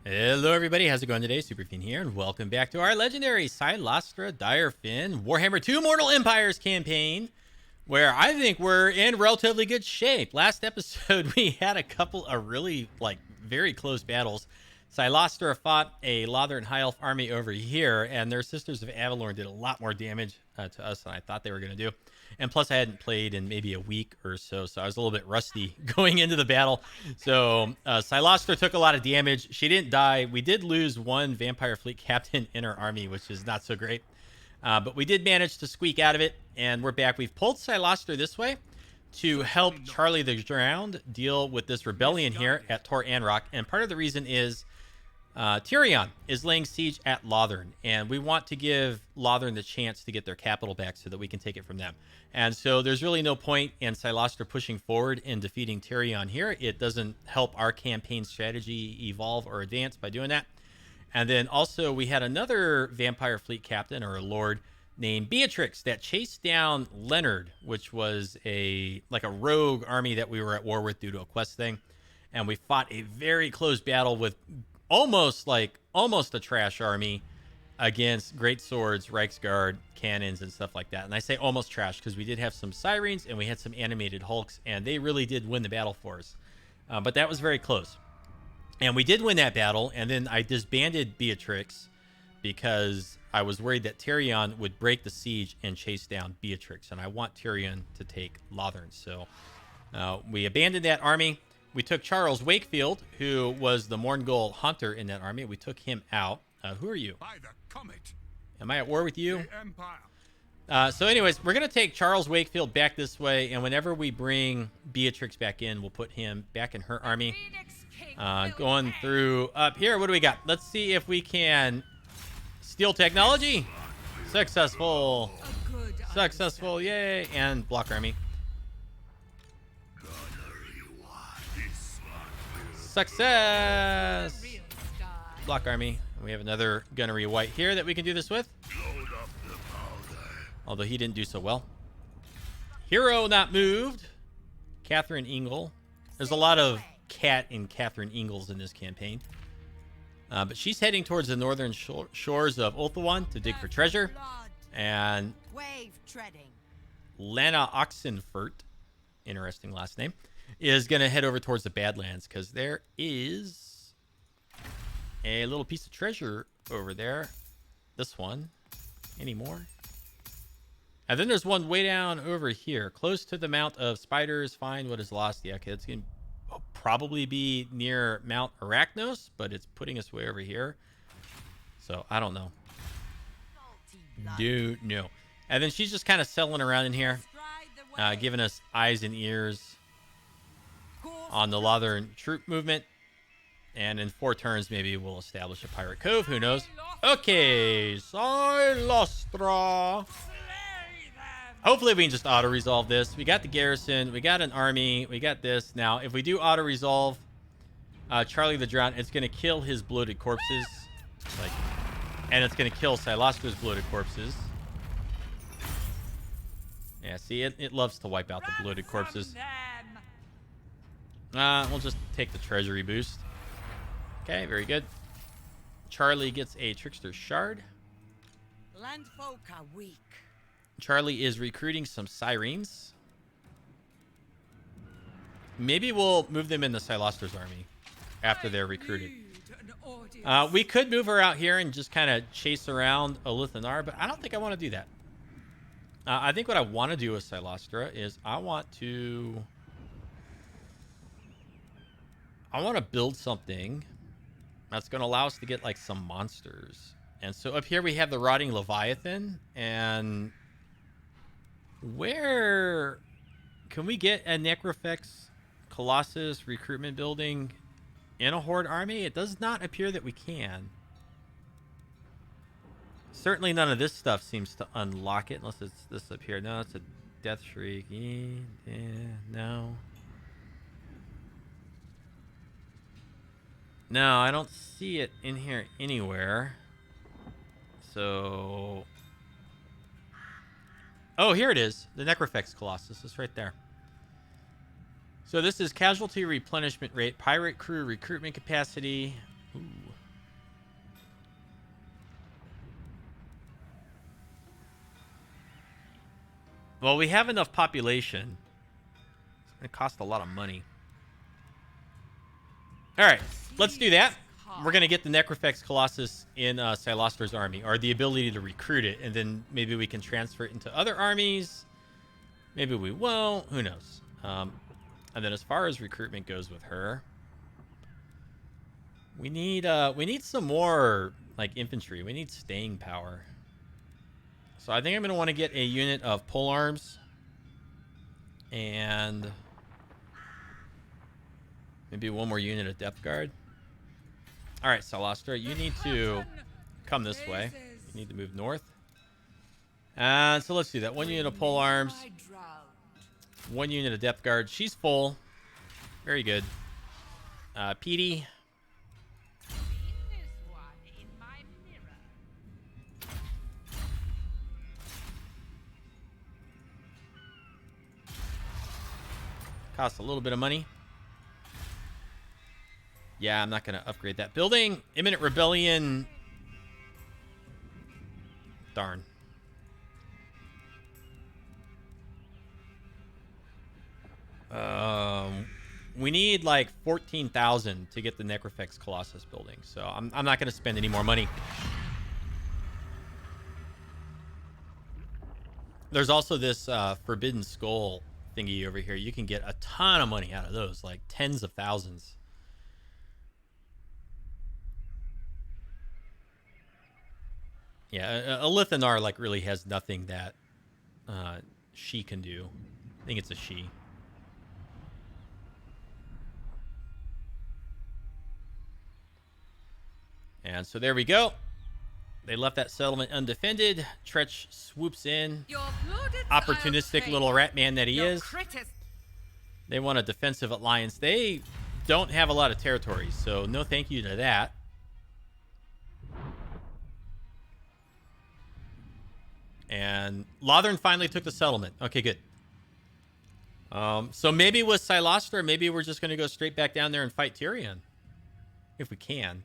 Hello everybody, how's it going today? Superfiend here, and welcome back to our legendary Cylostra Direfin Warhammer 2 Mortal Empires campaign, where I think we're in relatively good shape. Last episode, we had a couple of really, very close battles. Cylostra fought a Lothern High Elf army over here, and their Sisters of Avalorn did a lot more damage to us than I thought they were going to do. And plus, I hadn't played in maybe a week or so, so I was a little bit rusty going into the battle. So, Cylostra took a lot of damage. She didn't die. We did lose one Vampire Fleet Captain in our army, which is not so great. But we did manage to squeak out of it, and we're back. We've pulled Cylostra this way to help Charlie the Drowned deal with this rebellion here at Tor Anrock. And part of the reason is Tyrion is laying siege at Lothern, and we want to give Lothern the chance to get their capital back so that we can take it from them. And so there's really no point in Cylostra pushing forward and defeating Tyrion here. It doesn't help our campaign strategy evolve or advance by doing that. And then also we had another Vampire Fleet Captain, or a Lord, named Beatrix that chased down Leonard, which was a rogue army that we were at war with due to a quest thing. And we fought a very close battle with almost a trash army against great swords, Reiksguard, cannons, and stuff like that. And I say almost trash because we did have some sirens and we had some animated hulks, and they really did win the battle for us. But that was very close. And we did win that battle, and then I disbanded Beatrix because I was worried that Tyrion would break the siege and chase down Beatrix, and I want Tyrion to take Lothern. So we abandoned that army. We took Charles Wakefield, who was the Morngul hunter in that army. We took him out. Who are you? By the comet. Am I at war with you? The Empire. So anyways, we're going to take Charles Wakefield back this way, and whenever we bring Beatrix back in, we'll put him back in her army. Going through up here, what do we got? Let's see if we can steal technology. Successful. Successful, yay. And block army. Success. Block army. We have another gunnery white here that we can do this with. Although he didn't do so well. Hero not moved. Catherine Ingle. There's a lot of Cat and Catherine Ingles in this campaign. But she's heading towards the northern shores of Ulthuan to dig for treasure. And Lana Oxenfurt, interesting last name, is going to head over towards the Badlands because there is a little piece of treasure over there. This one. Any more? And then there's one way down over here, close to the Mount of Spiders. Find what is lost. Yeah, okay, it's going to probably be near Mount Arachnos, but it's putting us way over here. So, I don't know. Dude, no. And then she's just kind of settling around in here, giving us eyes and ears on the Lothern troop movement. And in 4 turns, maybe we'll establish a pirate cove. Who knows? Okay, Cylostra. Hopefully we can just auto-resolve this. We got the garrison. We got an army. We got this. Now, if we do auto-resolve Charlie the Drowned, it's going to kill his bloated corpses. And it's going to kill Cylostra's bloated corpses. Yeah, see, it loves to wipe out the bloated corpses. We'll just take the treasury boost. Okay, very good. Charlie gets a Trickster Shard. Landfolk are weak. Charlie is recruiting some Sirens. Maybe we'll move them in the Cylostra's army after they're recruited. We could move her out here and just kind of chase around a Lithanar, but I don't think I want to do that. I think what I want to do with Cylostra is I want to build something that's going to allow us to get some monsters. And so up here we have the Rotting Leviathan. And where can we get a Necrofex Colossus recruitment building in a Horde army? It does not appear that we can. Certainly none of this stuff seems to unlock it, unless it's this up here. No, it's a Death Shriek. Yeah, no. No, I don't see it in here anywhere. So... Oh, here it is. The Necrofex Colossus. It's right there. So this is casualty replenishment rate, pirate crew recruitment capacity. Ooh. Well, we have enough population. It's going to cost a lot of money. All right, let's do that. We're going to get the Necrofex Colossus in Cylostra's army, or the ability to recruit it, and then maybe we can transfer it into other armies. Maybe we won't. Who knows? And then as far as recruitment goes with her, we need some more like infantry. We need staying power. So I think I'm going to want to get a unit of polearms and maybe one more unit of depth guard. All right, Cylostra, you need to come this way. You need to move north. And so let's do that. One unit of polearms, one unit of depth guard. She's full. Very good. Petey. Costs a little bit of money. Yeah, I'm not going to upgrade that building. Imminent rebellion. Darn. We need like 14,000 to get the Necrofex Colossus building. So I'm not going to spend any more money. There's also this Forbidden Skull thingy over here. You can get a ton of money out of those, like tens of thousands. Yeah, a Lithanar like really has nothing that she can do. I think it's a she. And so there we go. They left that settlement undefended. Tretch swoops in. Opportunistic little rat man that he is. They want a defensive alliance. They don't have a lot of territories, so no thank you to that. And Lothern finally took the settlement. Okay, good. So maybe with Cylostra, maybe we're just going to go straight back down there and fight Tyrion. If we can.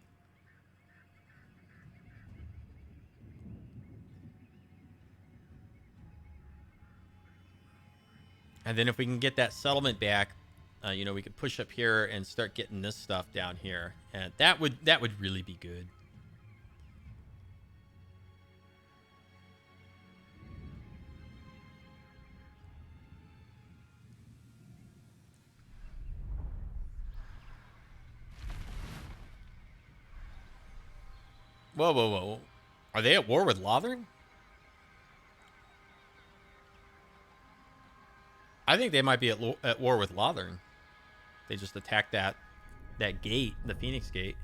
And then if we can get that settlement back, you know, we could push up here and start getting this stuff down here. And that would really be good. Whoa, whoa, whoa. Are they at war with Lothern? I think they might be at war with Lothern. They just attacked that gate, the Phoenix Gate.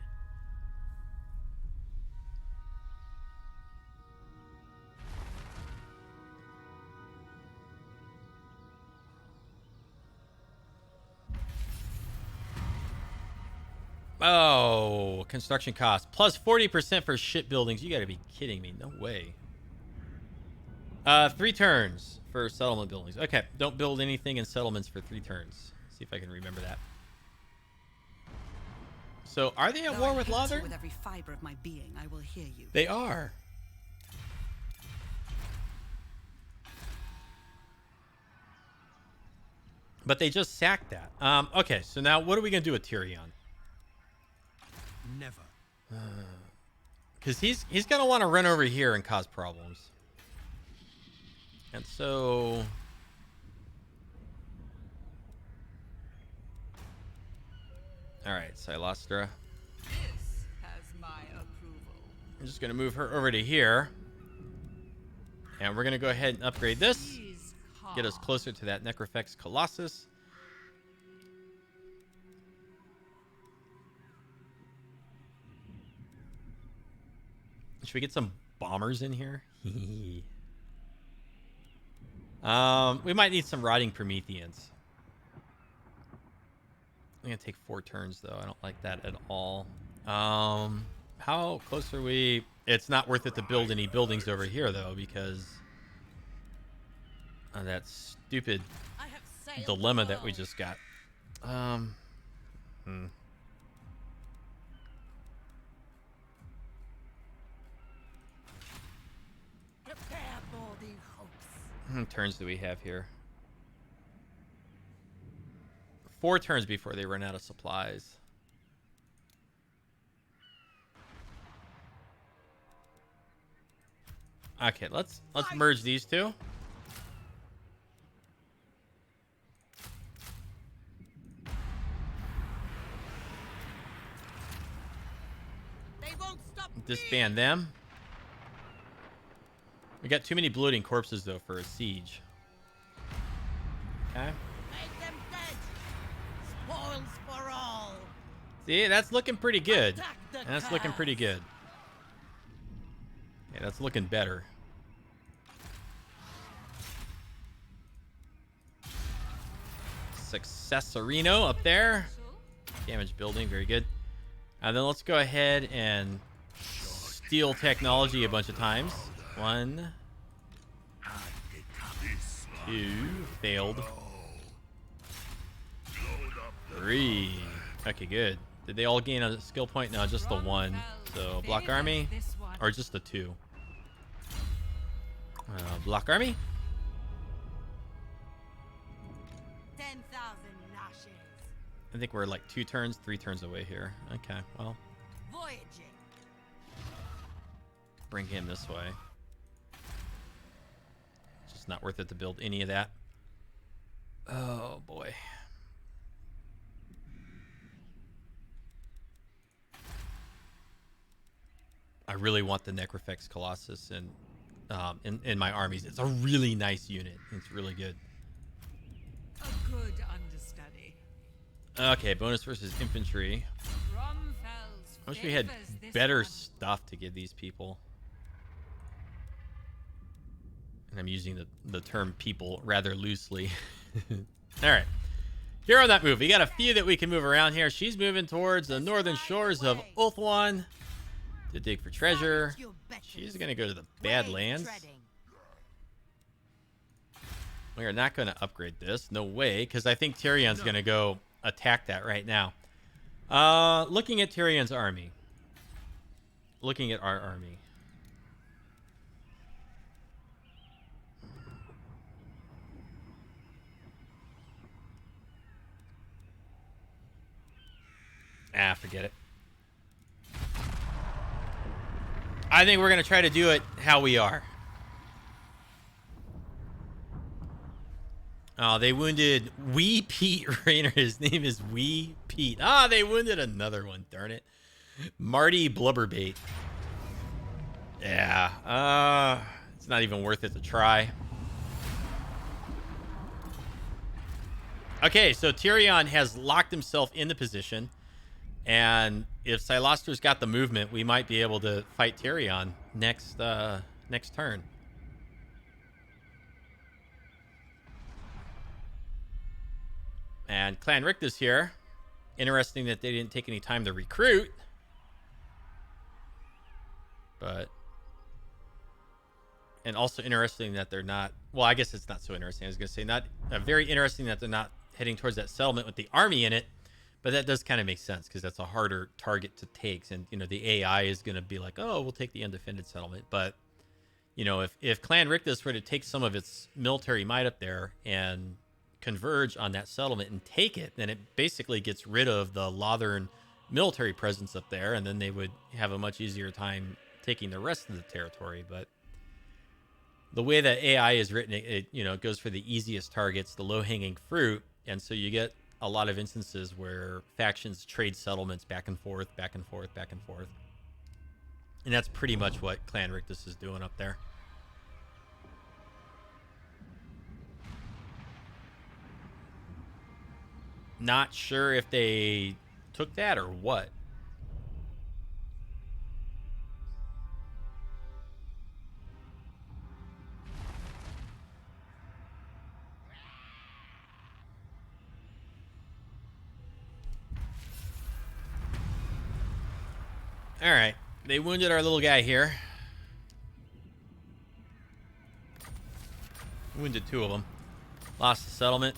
Oh, construction costs. Plus 40% for shipbuildings. You gotta be kidding me. No way. 3 turns for settlement buildings. Okay, don't build anything in settlements for 3 turns. See if I can remember that. So, are they at war with Lothern? With every fiber of my being, I will hear you. They are. But they just sacked that. Okay, so now what are we gonna do with Tyrion? Never. Because he's gonna want to run over here and cause problems. And so all right, Cylostra. This has my approval. I'm just gonna move her over to here. And we're gonna go ahead and upgrade this. Get us closer to that Necrofex Colossus. Should we get some bombers in here? We might need some rotting Prometheans. I'm gonna take 4 turns though. I don't like that at all. How close are we? It's not worth it to build any buildings over here though, because of that stupid dilemma that we just got. How many turns do we have here? 4 turns before they run out of supplies. Okay, let's merge these two. They won't stop. Disband them. We got too many bloating corpses though for a siege. Okay. Make them dead. Spoils for all. See, that's looking pretty good. Attack the That's looking pretty good. Yeah, that's looking better. Successorino up there. Damage building, very good. And then let's go ahead and steal technology a bunch of times. 1, 2, failed. 3. Okay, good. Did they all gain a skill point? No, just the 1. So block army, or just the 2. Block army. 10,000 lashes. I think we're like 2 turns, 3 turns away here. Okay, well, Voyaging. bring him this way. Just not worth it to build any of that. Oh boy. I really want the Necrofex Colossus in my armies. It's a really nice unit. It's really good. A good understudy. Okay, bonus versus infantry. I wish we had better stuff to give these people. And I'm using the term people rather loosely. All right. Here on that move, we got a few that we can move around here. She's moving towards the northern shores of Ulthuan to dig for treasure. She's going to go to the Badlands. We are not going to upgrade this. No way, because I think Tyrion's going to go attack that right now. Looking at Tyrion's army. Looking at our army. Ah, forget it. I think we're going to try to do it how we are. Oh, they wounded Wee Pete Rayner. His name is Wee Pete. Ah, they wounded another one. Darn it. Marty Blubberbait. Yeah. It's not even worth it to try. Okay, so Tyrion has locked himself in the position. And if Cylostra's got the movement, we might be able to fight Tyrion next turn. And Clan Rictus here. Interesting that they didn't take any time to recruit. And also interesting that they're not... Well, I guess it's not so interesting. I was going to say very interesting that they're not heading towards that settlement with the army in it. But that does kind of make sense because that's a harder target to take. And, the AI is going to be like, oh, we'll take the undefended settlement. But, if Clan Rictus were to take some of its military might up there and converge on that settlement and take it, then it basically gets rid of the Lothern military presence up there. And then they would have a much easier time taking the rest of the territory. But the way that AI is written, it goes for the easiest targets, the low-hanging fruit. And so you get a lot of instances where factions trade settlements back and forth, back and forth, back and forth. And that's pretty much what Clan Rictus is doing up there. Not sure if they took that or what. All right. They wounded our little guy here. Wounded 2 of them. Lost the settlement.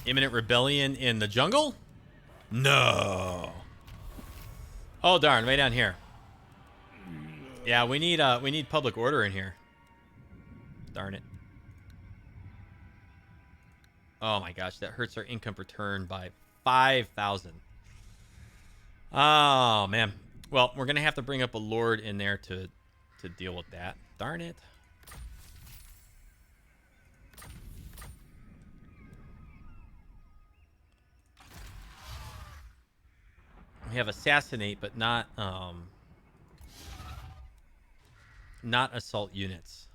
Imminent rebellion in the jungle? No. Oh, darn. Way down here. Yeah, we need public order in here. Darn it. Oh my gosh, that hurts our income per turn by 5,000. Oh man. Well, we're gonna have to bring up a lord in there to deal with that. Darn it. We have assassinate, but not assault units.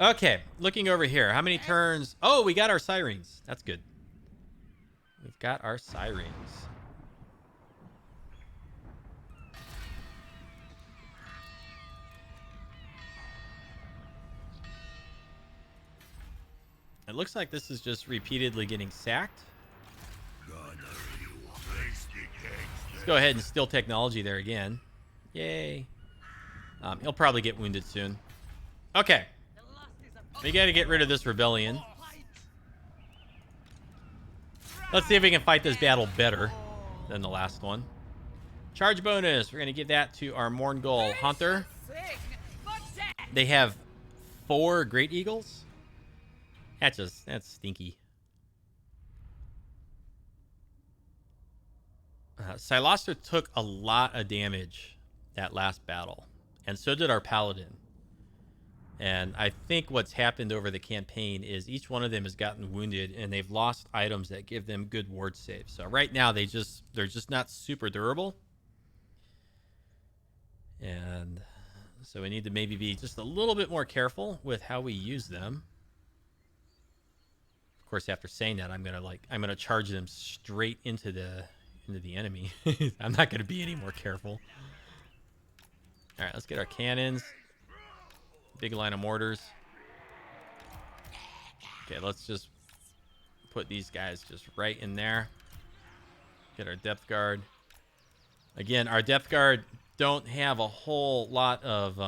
Okay, looking over here. How many turns? Oh, we got our sirens. That's good. We've got our sirens. It looks like this is just repeatedly getting sacked. Let's go ahead and steal technology there again. Yay. He'll probably get wounded soon. Okay. We got to get rid of this rebellion. Let's see if we can fight this battle better than the last one. Charge bonus. We're going to give that to our Morngul Hunter. They have 4 Great Eagles. That's stinky. Cylostra took a lot of damage that last battle, and so did our Paladin. And I think what's happened over the campaign is each one of them has gotten wounded, and they've lost items that give them good ward saves. So right now they're just not super durable, and so we need to maybe be just a little bit more careful with how we use them. Of course, after saying that, I'm gonna charge them straight into the enemy. I'm not gonna be any more careful. All right, let's get our cannons. Big line of mortars. Okay, let's just put these guys just right in there. Get our depth guard. Again, our depth guard don't have a whole lot of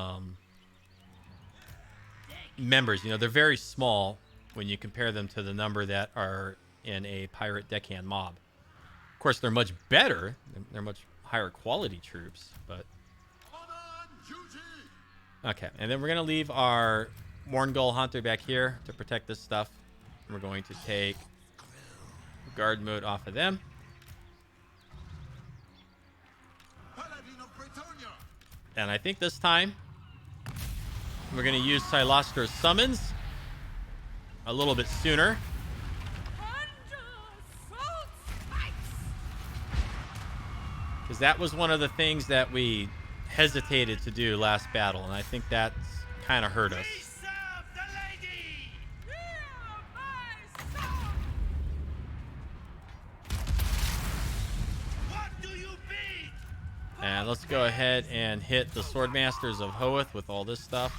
members. You know, they're very small when you compare them to the number that are in a pirate deckhand mob. Of course, they're much better. They're much higher quality troops, but... Okay, and then we're going to leave our Morngul Hunter back here to protect this stuff. We're going to take guard mode off of them. And I think this time we're going to use Cylostra's summons a little bit sooner. Because that was one of the things that we hesitated to do last battle, and I think that's kind of hurt us. And let's go ahead and hit the Swordmasters of Hoeth with all this stuff.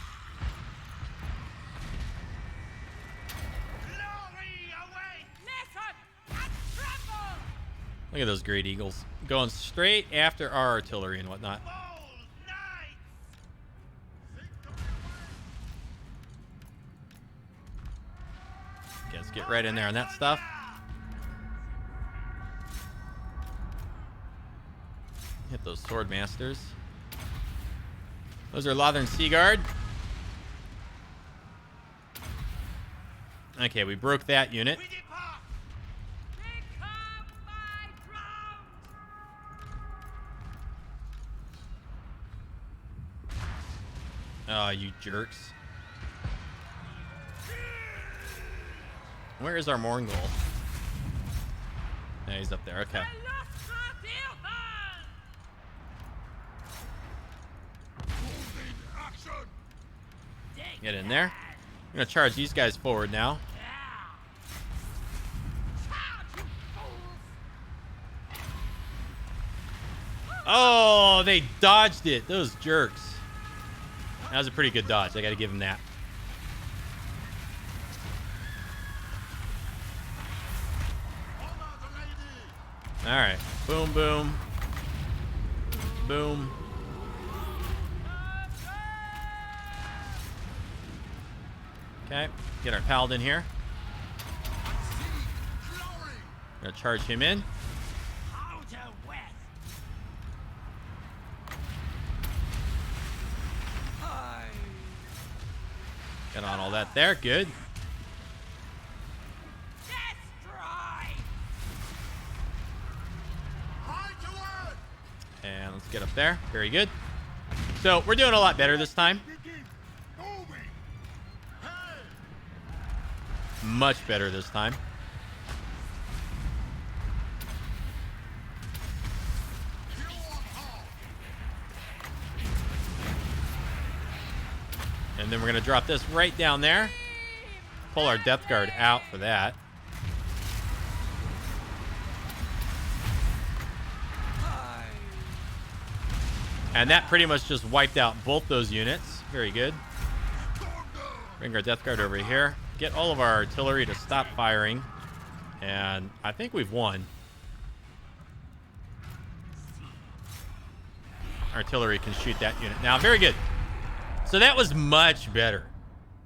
Look at those Great Eagles going straight after our artillery and whatnot. Okay, let's get right in there on that stuff. Hit those Swordmasters. Those are Lothern Sea Guard. Okay, we broke that unit. Oh, you jerks. Where is our Morngul? Yeah, he's up there. Okay. Get in there. I'm going to charge these guys forward now. Oh, they dodged it. Those jerks. That was a pretty good dodge. I got to give him that. All right. Boom, boom. Boom. Okay. Get our Paladin here. Gonna charge him in. Get on all that there. Good. And let's get up there. Very good. So we're doing a lot better this time. Much better this time. And then we're going to drop this right down there. Pull our Death Guard out for that. And that pretty much just wiped out both those units. Very good. Bring our Death Guard over here. Get all of our artillery to stop firing. And I think we've won. Artillery can shoot that unit now. Very good. So that was much better.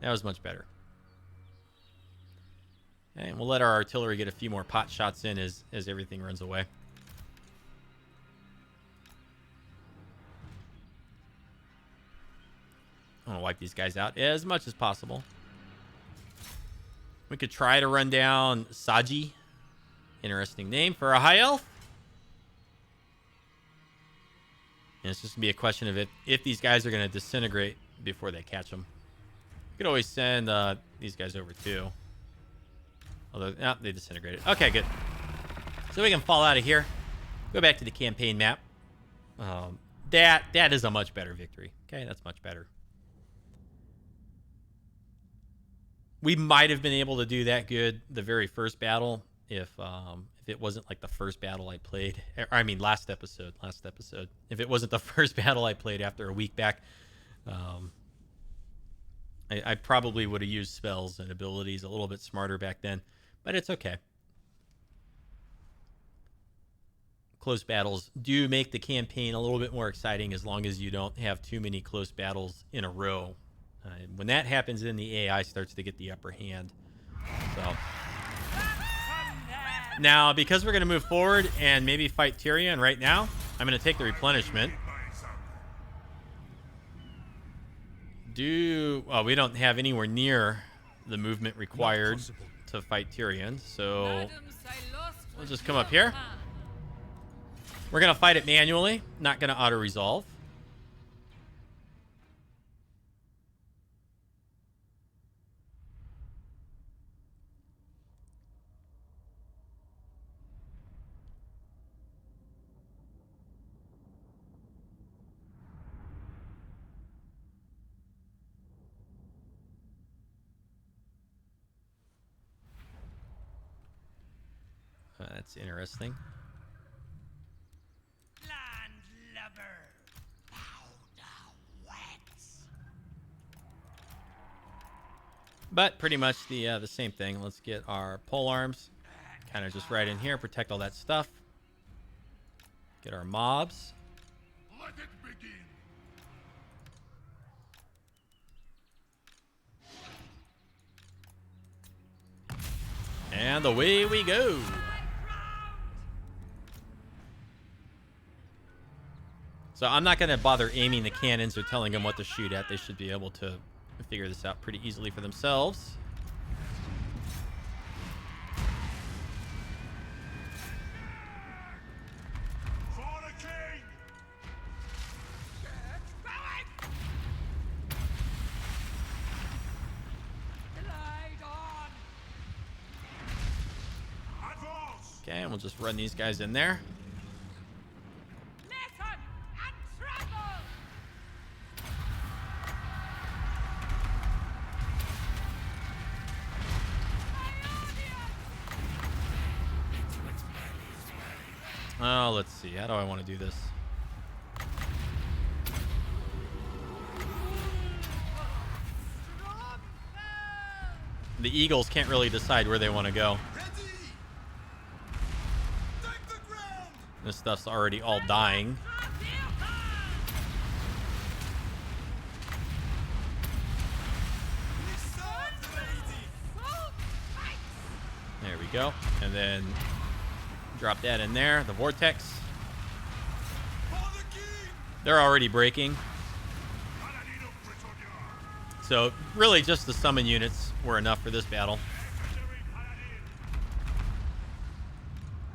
That was much better. Okay, and we'll let our artillery get a few more pot shots in as everything runs away. I want to wipe these guys out as much as possible. We could try to run down Saji. Interesting name for a high elf. And it's just going to be a question of if these guys are going to disintegrate before they catch them. We could always send these guys over too. Although, no, they disintegrated. Okay, good. So we can fall out of here. Go back to the campaign map. That is a much better victory. Okay, that's much better. We might have been able to do that good the very first battle if it wasn't like the first battle I played. I mean, last episode. If it wasn't the first battle I played after a week back, I probably would have used spells and abilities a little bit smarter back then, but it's okay. Close battles do make the campaign a little bit more exciting as long as you don't have too many close battles in a row. When that happens, then the AI starts to get the upper hand. So now, because we're going to move forward and maybe fight Tyrion right now, I'm going to take the replenishment. Well, we don't have anywhere near the movement required to fight Tyrion, so we'll just come up here. We're going to fight it manually, not going to auto-resolve. That's interesting. Landlubber. But pretty much the same thing. Let's get our pole arms kind of just right in here, protect all that stuff. Get our mobs. Let it begin. And away we go. So I'm not going to bother aiming the cannons or telling them what to shoot at. They should be able to figure this out pretty easily for themselves. For the king. Glide on. Advance. Okay, and we'll just run these guys in there. Listen and tremble. Oh, let's see. How do I want to do this? The Eagles can't really decide where they want to go. Ready. Take the ground. This stuff's already all dying. There we go. And then drop that in there. The vortex. For the king. They're already breaking. So really just the summon units were enough for this battle.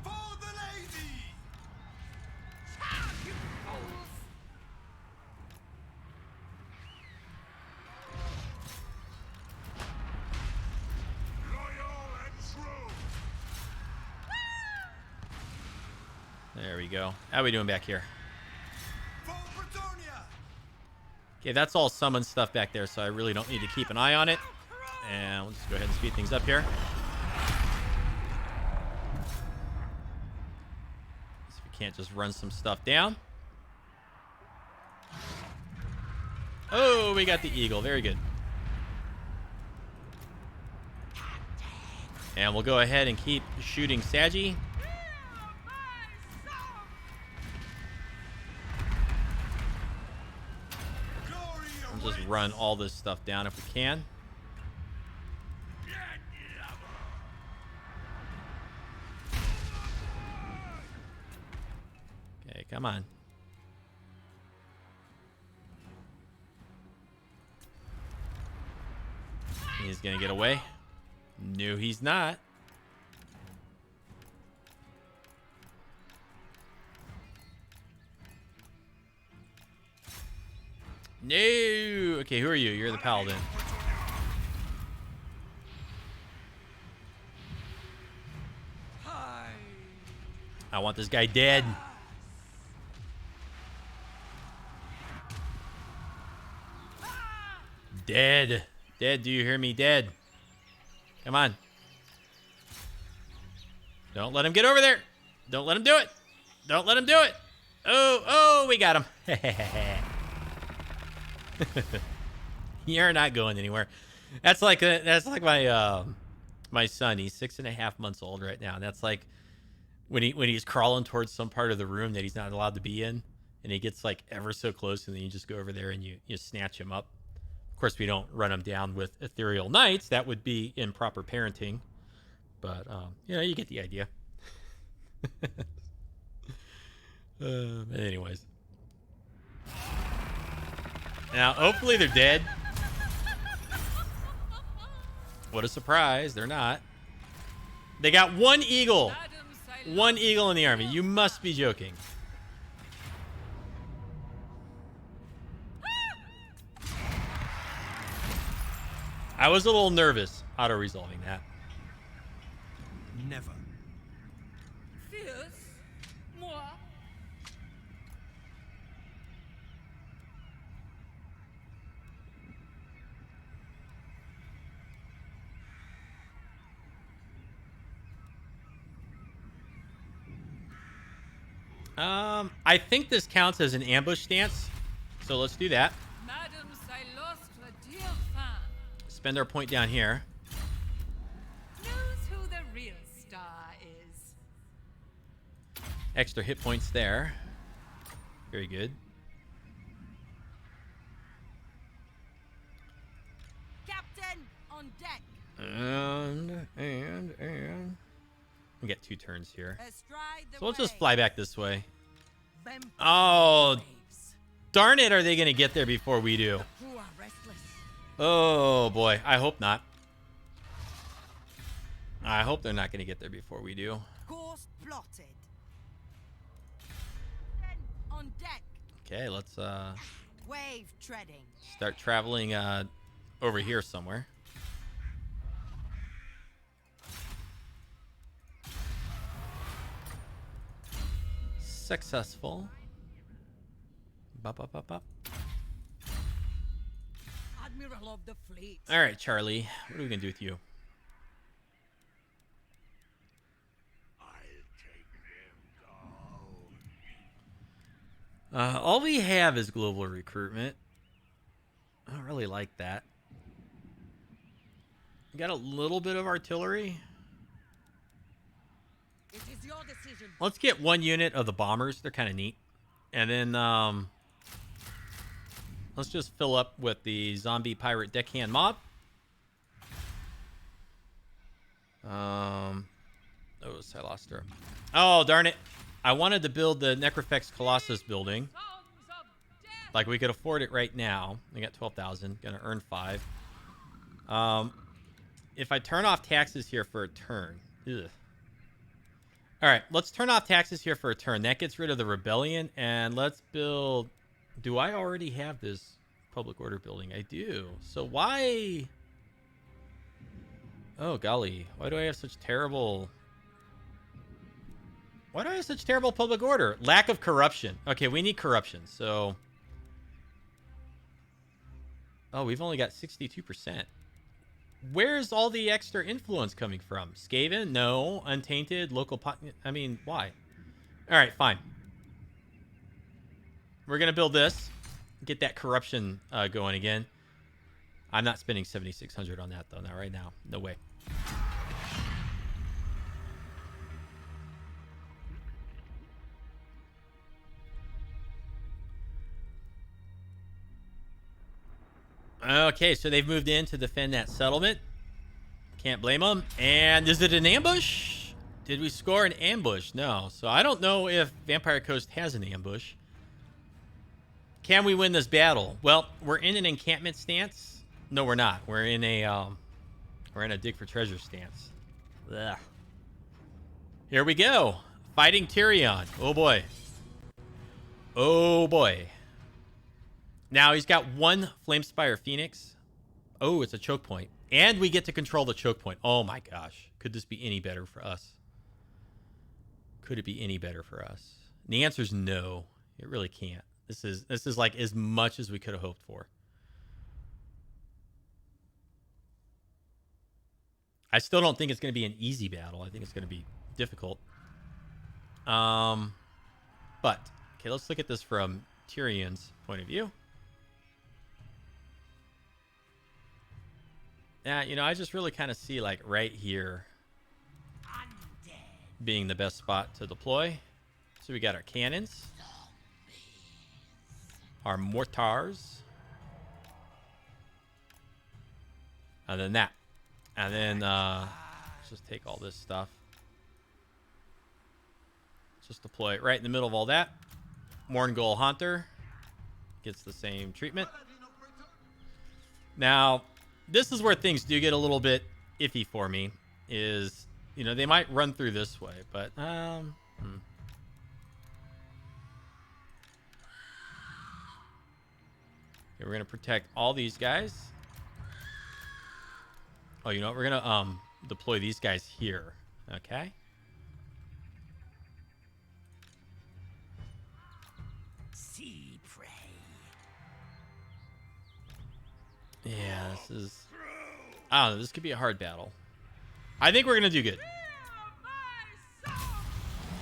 For the lady. There we go. How are we doing back here? For Bretonia! Okay, that's all summon stuff back there, so I really don't need to keep an eye on it. And we'll just go ahead and speed things up here. See if we can't just run some stuff down. Oh, we got the eagle. Very good. And we'll go ahead and keep shooting Saggy. We'll just run all this stuff down if we can. Okay, come on. He's gonna get away. No, he's not. No. Okay, who are you? You're the paladin. I want this guy dead. Dead. Dead, do you hear me? Dead. Come on. Don't let him get over there. Don't let him do it. Don't let him do it. Oh, we got him. You're not going anywhere. That's like my my son. He's 6.5 months old right now, and that's like when he's crawling towards some part of the room that he's not allowed to be in, and he gets like ever so close, and then you just go over there and you snatch him up. Of course, we don't run him down with ethereal knights. That would be improper parenting. But you know, you get the idea. Anyways. Now, hopefully they're dead. What a surprise. They're not. They got one eagle. One eagle in the army. You must be joking. I was a little nervous auto-resolving that. Never. Fierce? Moi? I think this counts as an ambush stance, so let's do that. Madame Cylostra Direfin Spend our point down here. knows who the real star is. Extra hit points there. Very good. Captain, on deck. And we get 2 turns here. Astride the So let's just way. fly back this way. Vampire Oh, waves. darn it. Are they going to get there before we do? Crew are restless. Oh, boy. I hope not. I hope they're not going to get there before we do. Course plotted. Then on deck. Okay, let's Wave treading. start traveling over here somewhere. Successful. Bop, bop, bop, bop. Admiral of the fleet. All right, Charlie. What are we going to do with you? I'll take them down. All we have is global recruitment. I don't really like that. We got a little bit of artillery. It is your decision. Let's get 1 unit of the bombers. They're kind of neat. And then let's just fill up with the zombie pirate deckhand mob. Oh, Cylostra. Oh, darn it. I wanted to build the Necrofex Colossus building. Songs of death. Like we could afford it right now. I got 12,000. Gonna earn 5. If I turn off taxes here for a turn. Ugh. All right, let's turn off taxes here for a turn. That gets rid of the rebellion, and let's build... Do I already have this public order building? I do. So why... Oh, golly. Why do I have such terrible... Why do I have such terrible public order? Lack of corruption. Okay, we need corruption. So, oh, we've only got 62%. Where's all the extra influence coming from? Skaven? No. Untainted? Local I mean, why? All right, fine. We're going to build this. Get that corruption going again. I'm not spending 7,600 on that, though. Not right now. No way. Okay, so they've moved in to defend that settlement. Can't blame them. And is it an ambush? Did we score an ambush? No. So I don't know if Vampire Coast has an ambush. Can we win this battle? Well, we're in an encampment stance. No, we're not. We're in a dig for treasure stance. Ugh. Here we go. Fighting Tyrion. Oh boy. Oh boy. Now he's got one Flamespire Phoenix. Oh, it's a choke point. And we get to control the choke point. Oh my gosh. Could this be any better for us? Could it be any better for us? And the answer is no. It really can't. This is like as much as we could have hoped for. I still don't think it's going to be an easy battle. I think it's going to be difficult. But okay, let's look at this from Tyrion's point of view. Yeah, you know, I just really kind of see like right here being the best spot to deploy. So we got our cannons, our mortars, and then that. And then let's just take all this stuff. Just deploy it right in the middle of all that. Morngul Haunter gets the same treatment. Now, this is where things do get a little bit iffy for me. Is, you know, they might run through this way, but Okay, we're gonna protect all these guys. Oh, you know what? We're gonna deploy these guys here. Okay. Sea prey. Yeah, this is... I don't know. This could be a hard battle. I think we're going to do good.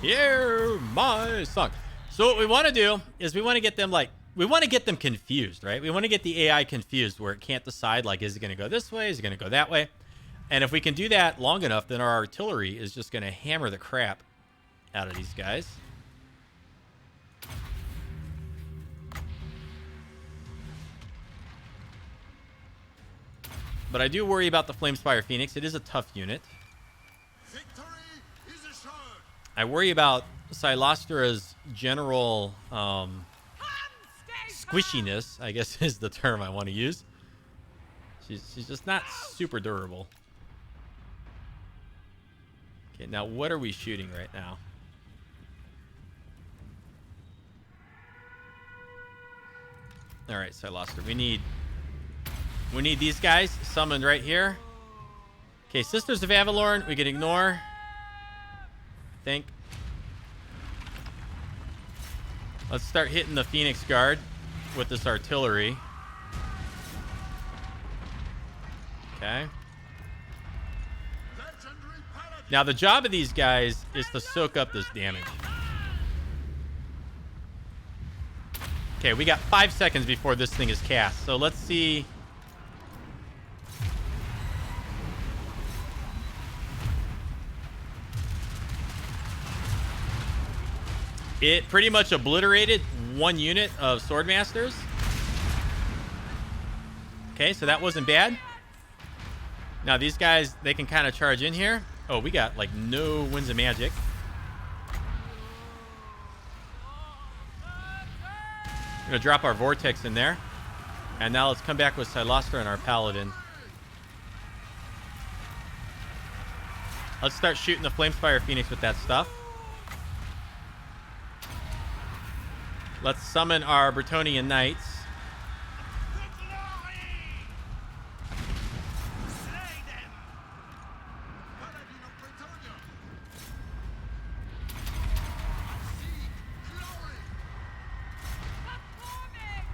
Hear my song. So what we want to do is we want to get them like... We want to get them confused, right? We want to get the AI confused where it can't decide, like, is it going to go this way? Is it going to go that way? And if we can do that long enough, then our artillery is just going to hammer the crap out of these guys. But I do worry about the Flamespire Phoenix. It is a tough unit. Victory is assured. I worry about Cylostra's general squishiness, I guess is the term I want to use. She's just not super durable. Okay, now what are we shooting right now? All right, Cylostra, we need these guys summoned right here. Okay, Sisters of Avalorn, we can ignore. I think. Let's start hitting the Phoenix Guard with this artillery. Okay. Now the job of these guys is to soak up this damage. Okay, we got 5 seconds before this thing is cast. So let's see. It pretty much obliterated one unit of Swordmasters. Okay, so that wasn't bad. Now these guys, they can kind of charge in here. Oh, we got like no Winds of Magic. We're gonna drop our Vortex in there. And now let's come back with Cylostra and our Paladin. Let's start shooting the Flamespire Phoenix with that stuff. Let's summon our Bretonnian Knights.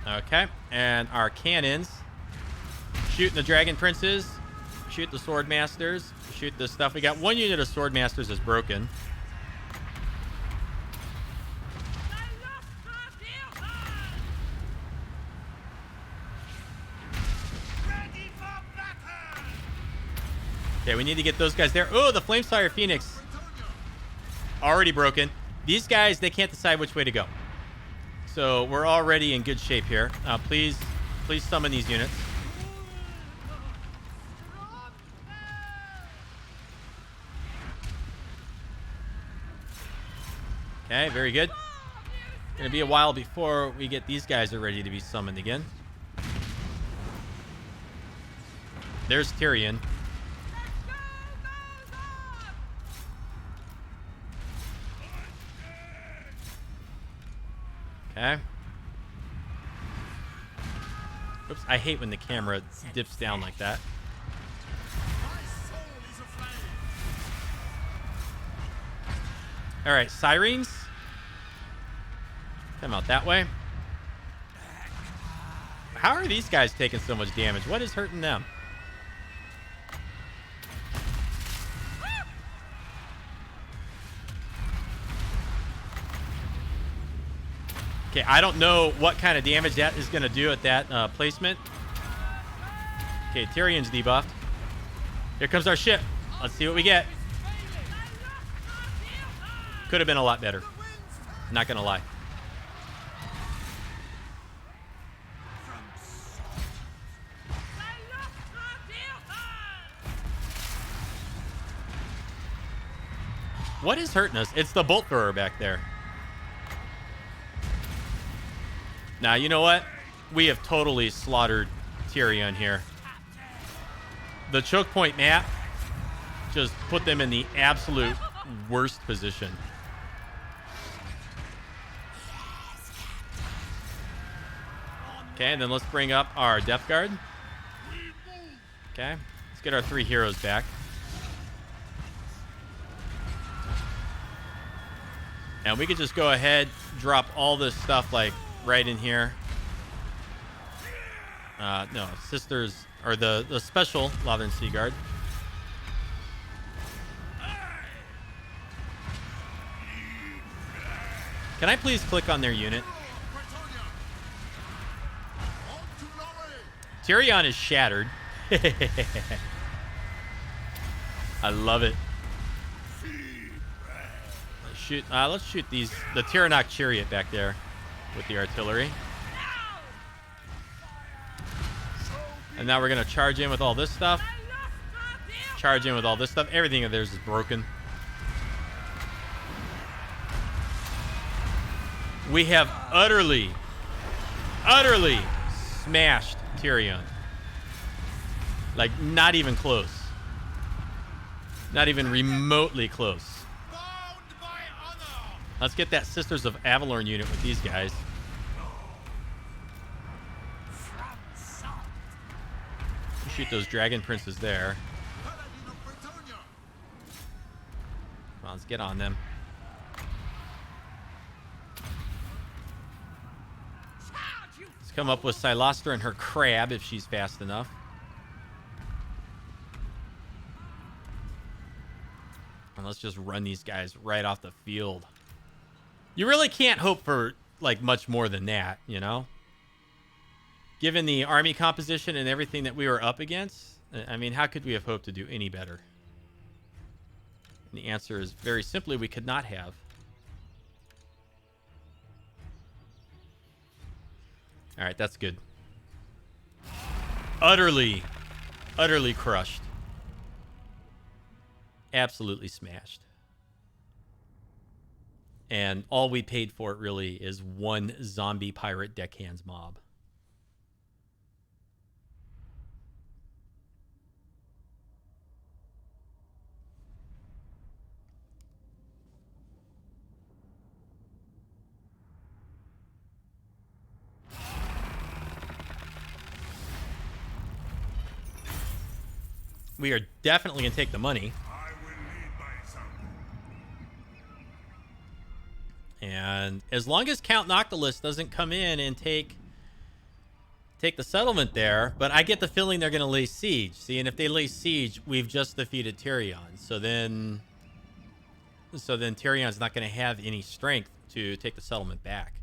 Okay, and our cannons shooting the dragon princes, shoot the sword masters, shoot this stuff. We got one unit of sword masters is broken. Okay, we need to get those guys there. Oh, the Flamespire Phoenix already broken. These guys, they can't decide which way to go. So we're already in good shape here. Please summon these units. Okay, very good. Gonna be a while before we get these guys are ready to be summoned again. There's Tyrion. Okay. Oops, I hate when the camera dips down like that. All right, sirens. Come out that way. How are these guys taking so much damage? What is hurting them? Okay, I don't know what kind of damage that is going to do at that placement. Okay, Tyrion's debuffed. Here comes our ship. Let's see what we get. Could have been a lot better. Not going to lie. What is hurting us? It's the bolt thrower back there. Now, you know what? We have totally slaughtered Tyrion here. The choke point map just put them in the absolute worst position. Okay, and then let's bring up our Death Guard. Okay, let's get our 3 heroes back. And we could just go ahead, drop all this stuff like right in here. No, sisters, or the special Lothern Sea Guard. Can I please click on their unit? Tyrion is shattered. I love it. Let's shoot the Tyrannoc chariot back there with the artillery. And now we're gonna charge in with all this stuff. Charge in with all this stuff. Everything of theirs is broken. We have utterly smashed Tyrion. Like, not even close. Not even remotely close. Let's get that Sisters of Avalorn unit with these guys. Shoot those dragon princes there. Come on, let's get on them. Let's come up with Cylostra and her crab if she's fast enough. And let's just run these guys right off the field. You really can't hope for like much more than that, you know? Given the army composition and everything that we were up against, I mean, how could we have hoped to do any better? And the answer is very simply, we could not have. All right, that's good. Utterly crushed. Absolutely smashed. And all we paid for it really is one zombie pirate deckhands mob. We are definitely going to take the money. And as long as Count Noctilus doesn't come in and take take the settlement there, but I get the feeling they're going to lay siege. See, and if they lay siege, we've just defeated Tyrion. So then Tyrion's not going to have any strength to take the settlement back.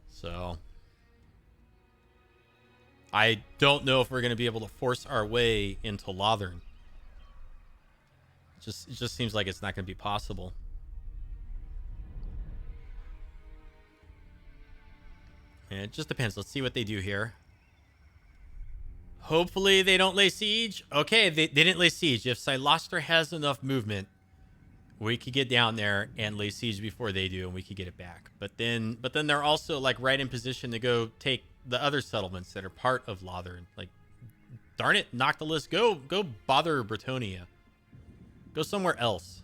So I don't know if we're going to be able to force our way into Lothern. It just seems like it's not going to be possible. And it just depends. Let's see what they do here. Hopefully they don't lay siege. Okay, they didn't lay siege. If Cylostra has enough movement, we could get down there and lay siege before they do, and we could get it back. But then they're also like right in position to go take the other settlements that are part of Lothern. Like, darn it, Noctilus, go bother Bretonia. Go somewhere else.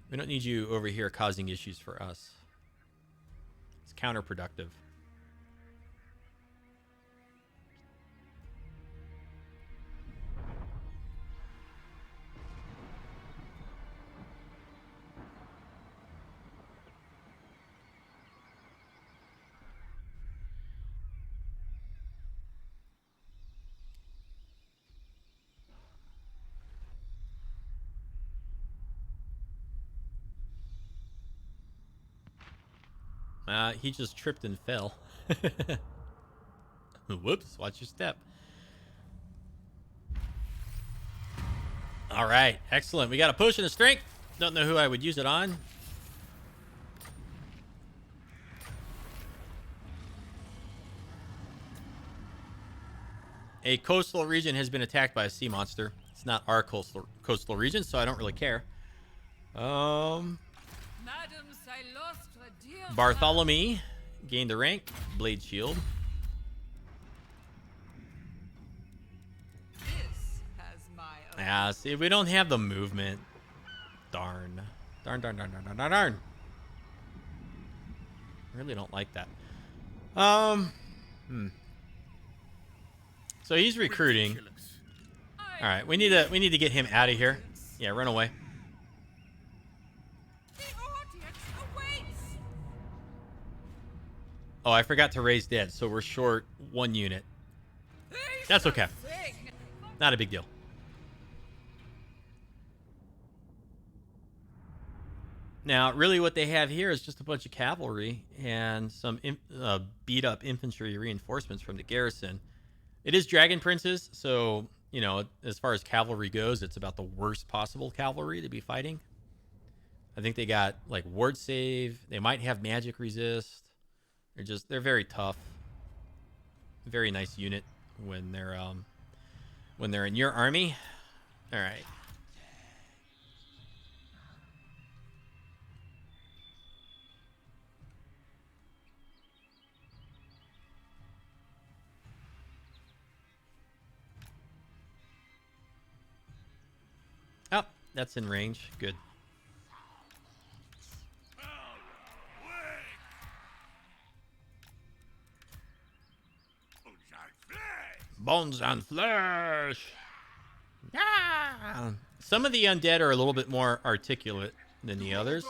We don't need you over here causing issues for us. It's counterproductive. He just tripped and fell. Whoops, watch your step. All right, excellent. We got a potion of strength. Don't know who I would use it on. A coastal region has been attacked by a sea monster. It's not our coastal region, so I don't really care. Madam Cylostra Direfin. Bartholomew gained a rank. Blade shield. This has my own. Yeah, see, we don't have the movement. Darn. Darn. Really don't like that. So he's recruiting. All right, we need to get him out of here. Yeah, run away. The audience awaits. Oh, I forgot to raise dead, so we're short 1 unit. That's okay. Not a big deal. Now, really what they have here is just a bunch of cavalry and some beat-up infantry reinforcements from the garrison. It is Dragon Princes, so, you know, as far as cavalry goes, it's about the worst possible cavalry to be fighting. I think they got, like, ward save. They might have magic resist. They're very tough. Very nice unit when they're in your army. All right. Oh, that's in range. Good. Bones and flesh. Ah! Some of the undead are a little bit more articulate than the others.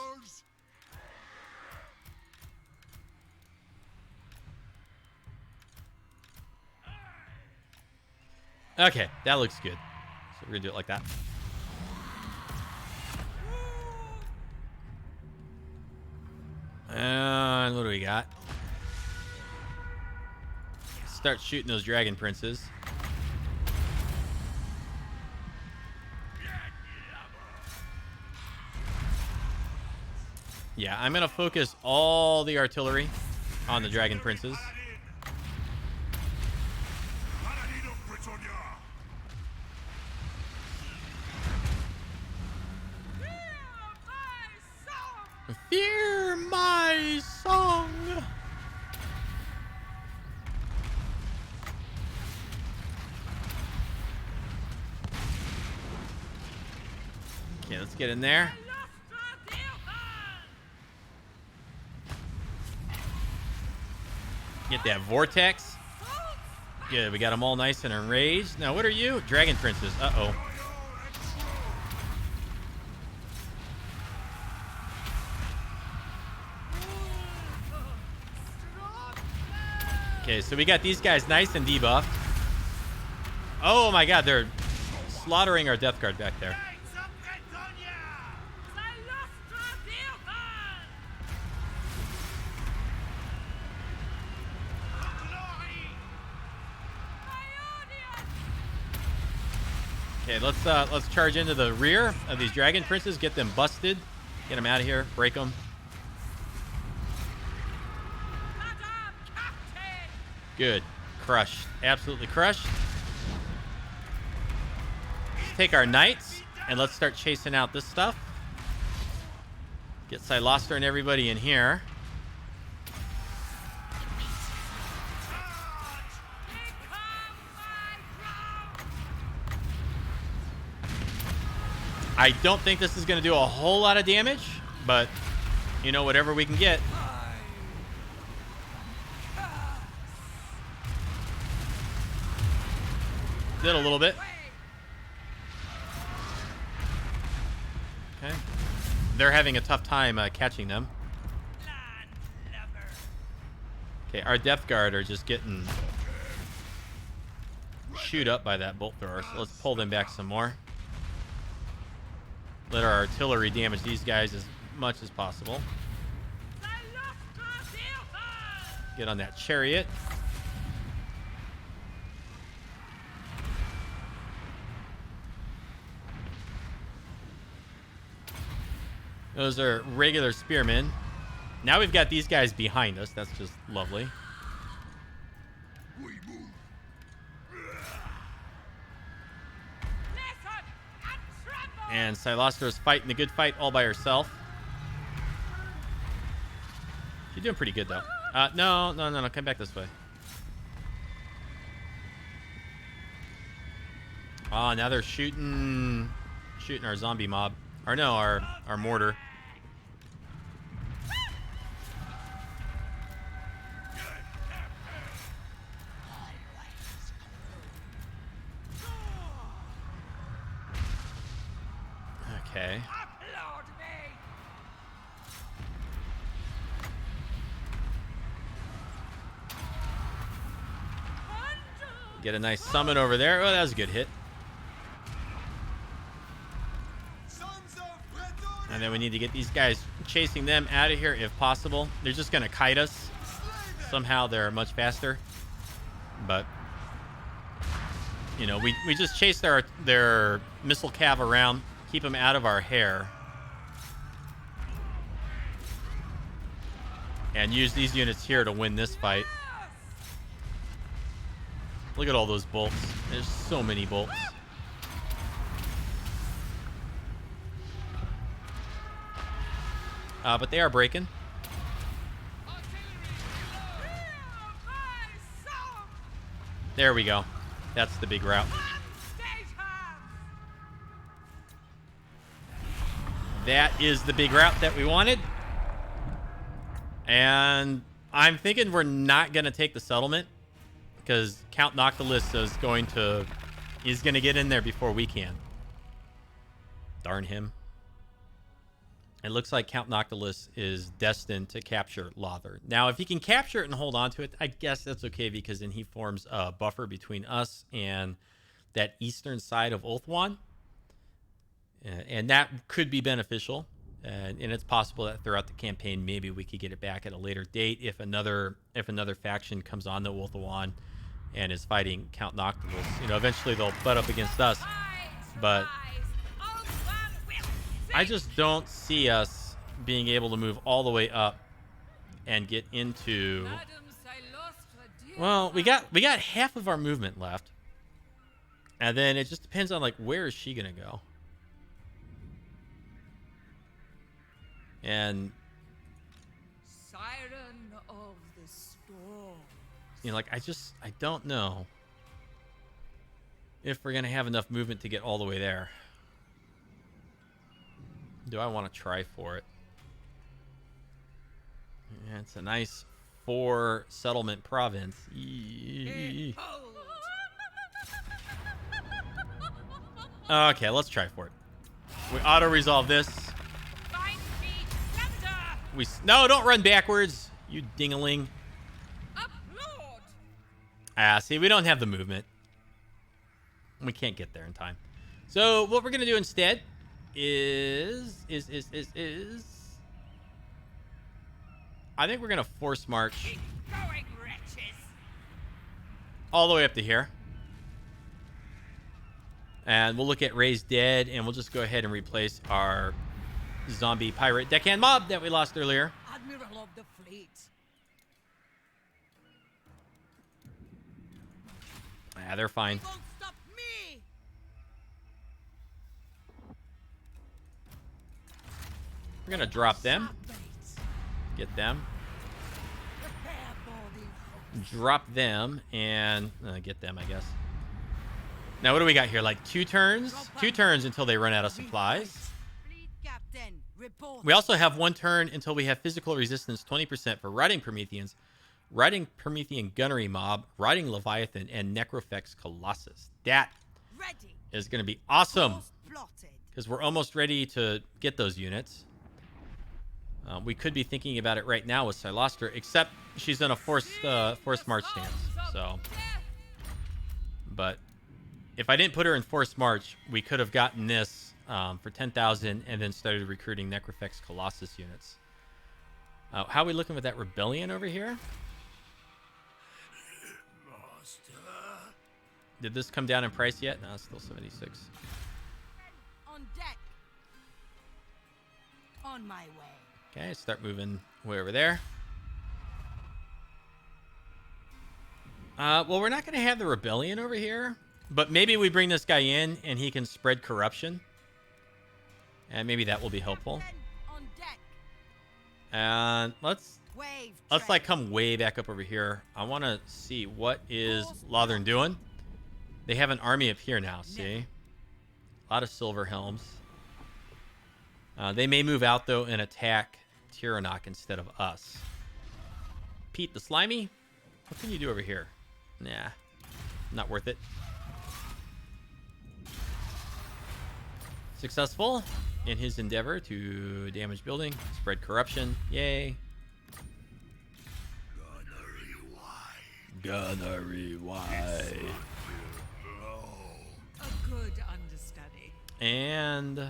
Okay, that looks good. So we're gonna do it like that. And what do we got? Start shooting those dragon princes. Yeah, I'm gonna focus all the artillery on the dragon princes. Fear my song. Okay, let's get in there. Get that vortex. Good, we got them all nice and enraged. Now, what are you? Dragon princes. Uh-oh. Okay, so we got these guys nice and debuffed. Oh my god, they're slaughtering our Death Guard back there. Cylostra Direfin! Okay, let's charge into the rear of these Dragon Princes, get them busted, get them out of here, break them. Madam Captain! Good. Crushed. Absolutely crushed. Let's take our knights and let's start chasing out this stuff. Get Cylostra and everybody in here. I don't think this is going to do a whole lot of damage, but, you know, whatever we can get. Did a little bit. Okay. They're having a tough time catching them. Okay, our Death Guard are just getting chewed up by that bolt thrower, so let's pull them back some more. Let our artillery damage these guys as much as possible. Get on that chariot. Those are regular spearmen. Now we've got these guys behind us. That's just lovely. And Cylostra's fighting the good fight all by herself. She's doing pretty good, though. No. Come back this way. Oh, now they're shooting our zombie mob. Or no, our mortar. Okay. Get a nice summon over there. Oh, that was a good hit. And then we need to get these guys chasing them out of here if possible. They're just going to kite us. Somehow they're much faster. But, you know, we just chase their missile cav around. Keep them out of our hair. And use these units here to win this fight. Look at all those bolts. There's so many bolts. But they are breaking. There we go. That's the big route. That is the big route that we wanted. And I'm thinking we're not going to take the settlement because Count Noctilus is going to get in there before we can. Darn him. It looks like Count Noctilus is destined to capture Lothern. Now, if he can capture it and hold on to it, I guess that's okay because then he forms a buffer between us and that eastern side of Ulthuan. And that could be beneficial. And it's possible that throughout the campaign, maybe we could get it back at a later date if another faction comes on the Ulthuan and is fighting Count Noctilus. You know, eventually they'll butt up against us. But I just don't see us being able to move all the way up and get into... Well, we got half of our movement left. And then it just depends on, like, where is she going to go? And... Siren of the storm. You know, like, I don't know if we're going to have enough movement to get all the way there. Do I want to try for it? Yeah, it's a nice 4 settlement province. Okay, let's try for it. We auto-resolve this. No, don't run backwards, you dingaling. See, we don't have the movement. We can't get there in time. So what we're going to do instead is I think we're going to force march Keep going, wretches. all the way up to here. And we'll look at Raised Dead, and we'll just go ahead and replace our zombie pirate deckhand mob that we lost earlier. Admiral of the fleet. Yeah, they're fine. Won't stop me. We're going to drop them. Sharp bait. Get them. Prepare for the hook. Drop them, and get them, I guess. Now, what do we got here? Like 2 turns? 2 turns until they run out of supplies. Fleet captain, report. We also have 1 turn until we have physical resistance 20% for riding Prometheans, riding Promethean gunnery mob, riding Leviathan, and Necrofex Colossus. That Ready. is going to be awesome Course plotted. because we're almost ready to get those units. We could be thinking about it right now with Cylostra, except she's in a forced march stance. So, but if I didn't put her in forced march, we could have gotten this for 10,000 and then started recruiting Necrofex Colossus units. How are we looking with that rebellion over here? Did this come down in price yet? No, it's still 76. On deck. On my way. Okay, start moving way over there. Well, we're not going to have the rebellion over here, but maybe we bring this guy in and he can spread corruption. And maybe that will be helpful. Captain, on deck. And let's Wave. like come way back up over here. I want to see what is Lothern doing. They have an army up here now, see? A lot of silver helms. They may move out, though, and attack Tyrion instead of us. Pete the Slimy, what can you do over here? Nah, not worth it. Successful in his endeavor to damage building, spread corruption. Yay. Gunnery wide. A good understudy. And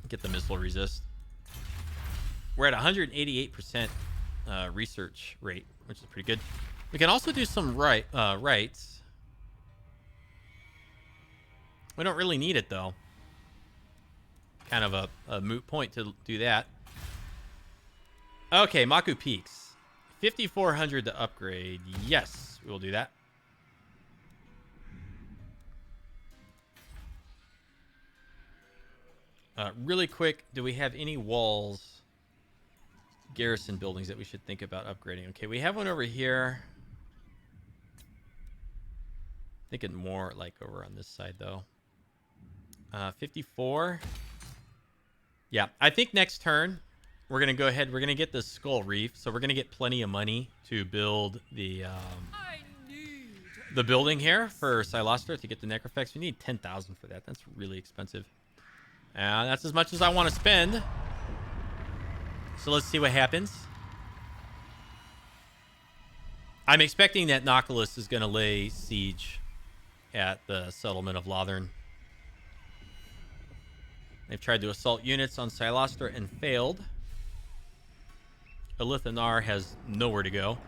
get the missile resist. We're at 188% research rate, which is pretty good. We can also do some rights. We don't really need it, though. Kind of a moot point to do that. Okay, Maku Peaks. 5,400 to upgrade. Yes, we will do that. Really quick, do we have any walls, garrison buildings that we should think about upgrading? Okay, we have one over here. Thinking more like over on this side, though. 54. Yeah, I think next turn, we're going to go ahead. We're going to get the Skull Reef, so we're going to get plenty of money to build the building here for Cylostra to get the Necrofex. We need 10,000 for that. That's really expensive. That's as much as I want to spend. So let's see what happens. I'm expecting that Nautilus is going to lay siege at the settlement of Lothern. They've tried to assault units on Cylostra and failed. Elithanar has nowhere to go.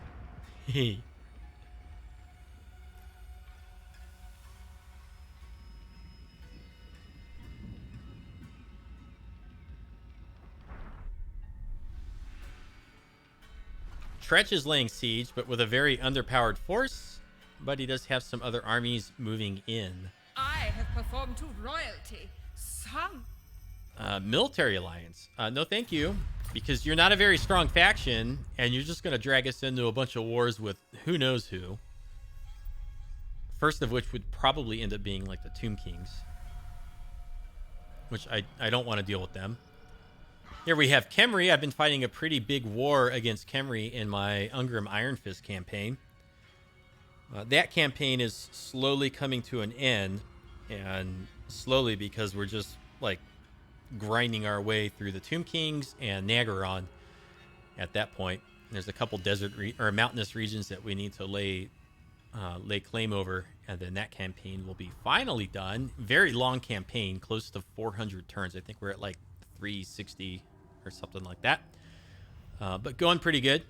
Tretch is laying siege, but with a very underpowered force. But he does have some other armies moving in. I have performed to royalty. Some. Military alliance. No, thank you. Because you're not a very strong faction, and you're just going to drag us into a bunch of wars with who knows who. First of which would probably end up being like the Tomb Kings. Which I don't want to deal with them. Here we have Khemri. I've been fighting a pretty big war against Khemri in my Ungrim Iron Fist campaign. That campaign is slowly coming to an end. And slowly because we're just like grinding our way through the Tomb Kings and Nagaron at that point. There's a couple desert or mountainous regions that we need to lay claim over, and then that campaign will be finally done. Very long campaign, close to 400 turns. I think we're at like 360 or something like that. But going pretty good.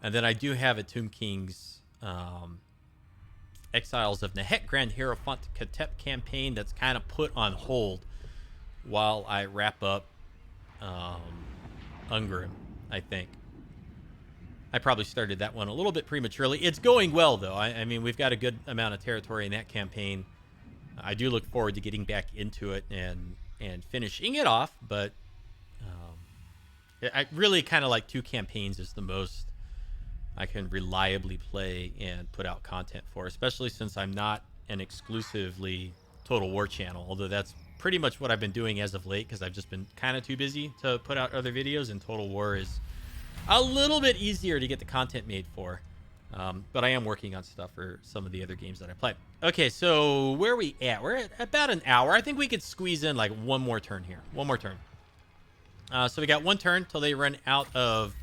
And then I do have a Tomb King's Exiles of Nehet Grand Hierophant Katep campaign that's kind of put on hold while I wrap up Ungrim, I think. I probably started that one a little bit prematurely. It's going well, though. I mean, we've got a good amount of territory in that campaign. I do look forward to getting back into it and finishing it off, but I really kind of like 2 campaigns is the most I can reliably play and put out content for, especially since I'm not an exclusively Total War channel, although that's pretty much what I've been doing as of late because I've just been kind of too busy to put out other videos, and Total War is a little bit easier to get the content made for. But I am working on stuff for some of the other games that I play. Okay, so where are we at? We're at about an hour. I think we could squeeze in like one more turn here. One more turn. So we got 1 turn till they run out of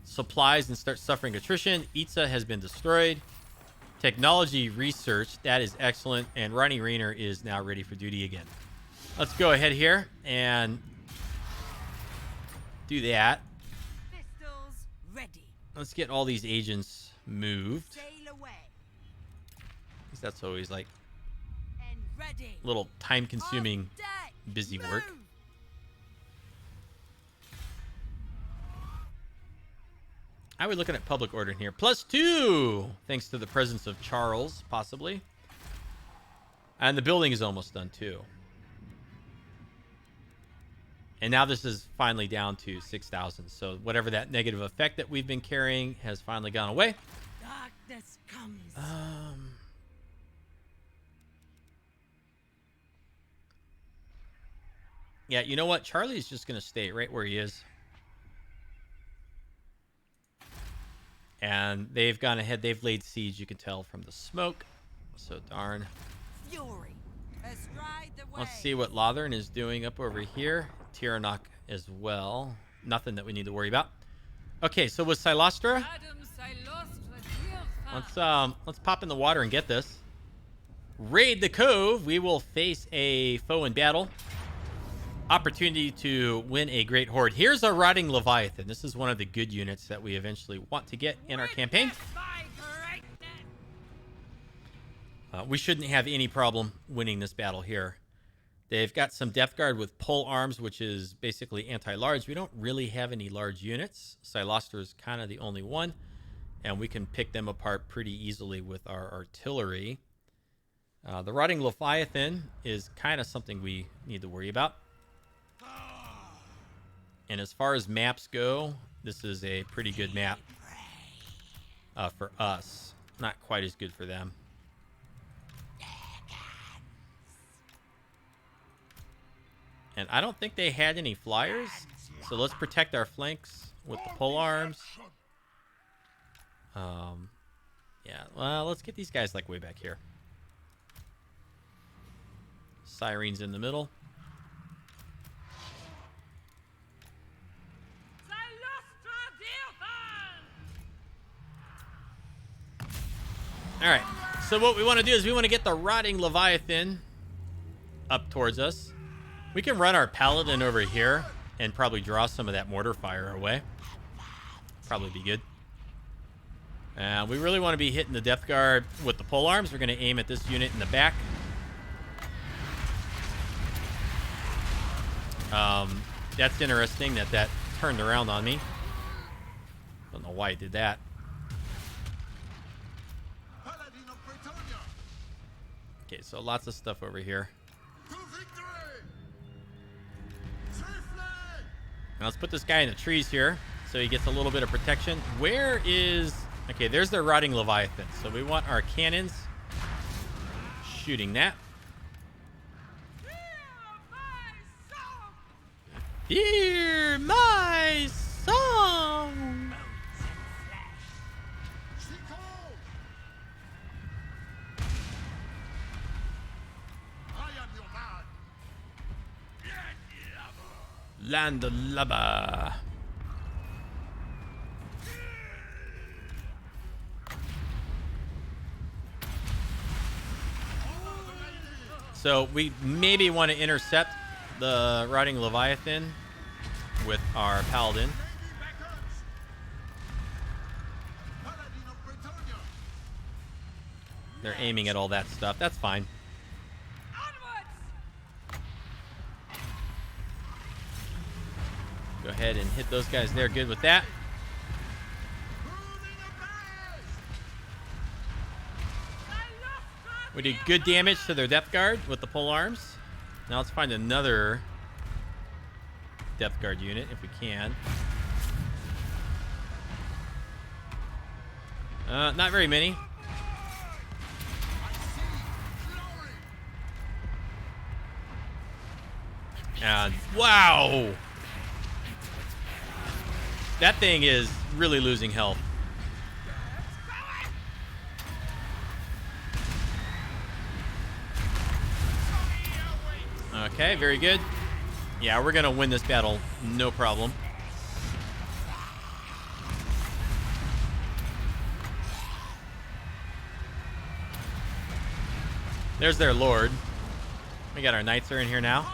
supplies and start suffering attrition. Itza has been destroyed. Technology research, that is excellent. And Ronnie Rayner is now ready for duty again. Let's go ahead here and do that. Pistols ready. Let's get all these agents moved. Sail away. Because that's always like And ready. a little time-consuming, On deck. busy work. Move. I was looking at public order in here. +2, thanks to the presence of Charles, possibly. And the building is almost done, too. And now this is finally down to 6,000. So whatever that negative effect that we've been carrying has finally gone away. Darkness comes. Yeah, you know what? Charlie's just going to stay right where he is. And they've gone ahead. They've laid siege, you can tell from the smoke. So darn. Fury. Astride the way. Let's see what Lothern is doing up over here. Tyrion as well. Nothing that we need to worry about. Okay, so with Cylostra, Adam Cylostra Direfin. let's pop in the water and get this. Raid the Cove. We will face a foe in battle. Opportunity to win a great horde. Here's a Rotting Leviathan. This is one of the good units that we eventually want to get in our campaign. We shouldn't have any problem winning this battle here. They've got some Death Guard with pole arms, which is basically anti-large. We don't really have any large units. Cylostra is kind of the only one, and we can pick them apart pretty easily with our artillery. The Rotting Leviathan is kind of something we need to worry about. And as far as maps go, this is a pretty good map for us. Not quite as good for them. And I don't think they had any flyers. So let's protect our flanks with the pole arms. Yeah, well, let's get these guys like way back here. Sirens in the middle. All right, so what we want to do is we want to get the Rotting Leviathan up towards us. We can run our Paladin over here and probably draw some of that mortar fire away. Probably be good. We really want to be hitting the Death Guard with the pole arms. We're going to aim at this unit in the back. That's interesting that turned around on me. Don't know why it did that. Okay, so lots of stuff over here. Now let's put this guy in the trees here so he gets a little bit of protection. Where is... Okay, there's their Rotting Leviathan. So we want our cannons shooting that. Hear my song! Land of Lava. So we maybe want to intercept the Rotting Leviathan with our Paladin. They're aiming at all that stuff. That's fine. Go ahead and hit those guys there. Good with that. We did good damage to their Depth Guard with the pole arms. Now let's find another Depth Guard unit if we can. Not very many. And wow! That thing is really losing health. Okay, very good. Yeah, we're gonna win this battle, no problem. There's their lord. We got our knights are in here now.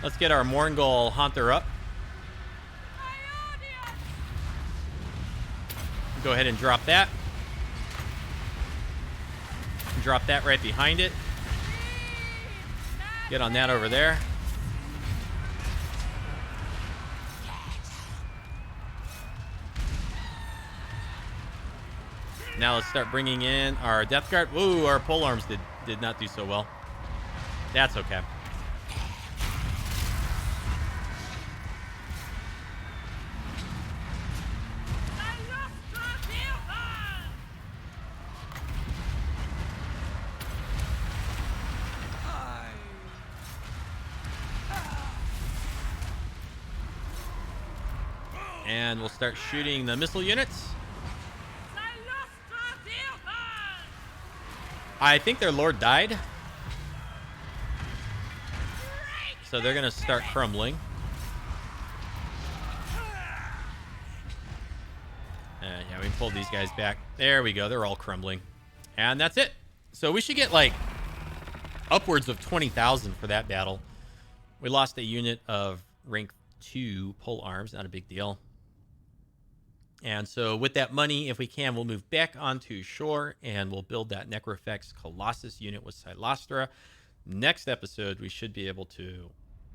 Let's get our Morngol Haunter up. Go ahead and drop that. Drop that right behind it. Get on that over there. Now let's start bringing in our Depth Guard. Ooh, our pole arms did not do so well. That's okay. And we'll start shooting the missile units. I think their lord died. So they're going to start crumbling. Yeah, we pulled these guys back. There we go. They're all crumbling. And that's it. So we should get like upwards of 20,000 for that battle. We lost a unit of rank 2 pole arms. Not a big deal. And so with that money, if we can, we'll move back onto shore and we'll build that Necrofex Colossus unit with Cylostra. Next episode, we should be able to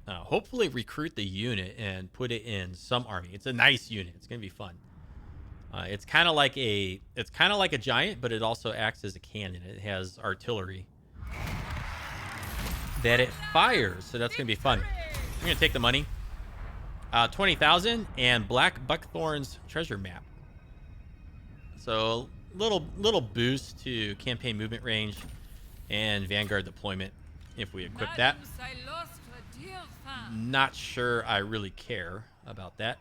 hopefully recruit the unit and put it in some army. It's a nice unit. It's going to be fun. It's kind of like a giant, but it also acts as a cannon. It has artillery that it fires, so that's going to be fun. I'm going to take the money. 20,000 and Black Buckthorn's treasure map. So little boost to campaign movement range and Vanguard deployment if we equip that. Not sure I really care about that.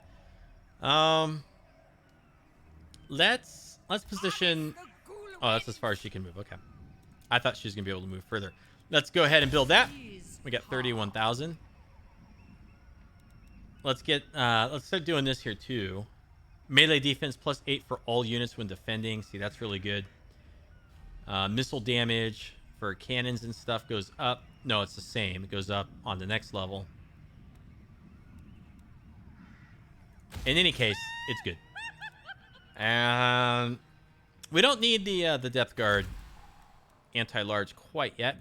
Let's position. Oh, that's as far as she can move. Okay. I thought she was gonna be able to move further. Let's go ahead and build that. We got 31,000. Let's start doing this here too. Melee defense +8 for all units when defending. See, that's really good. Missile damage for cannons and stuff goes up. No, it's the same. It goes up on the next level. In any case, it's good. And we don't need the Depth Guard anti-large quite yet.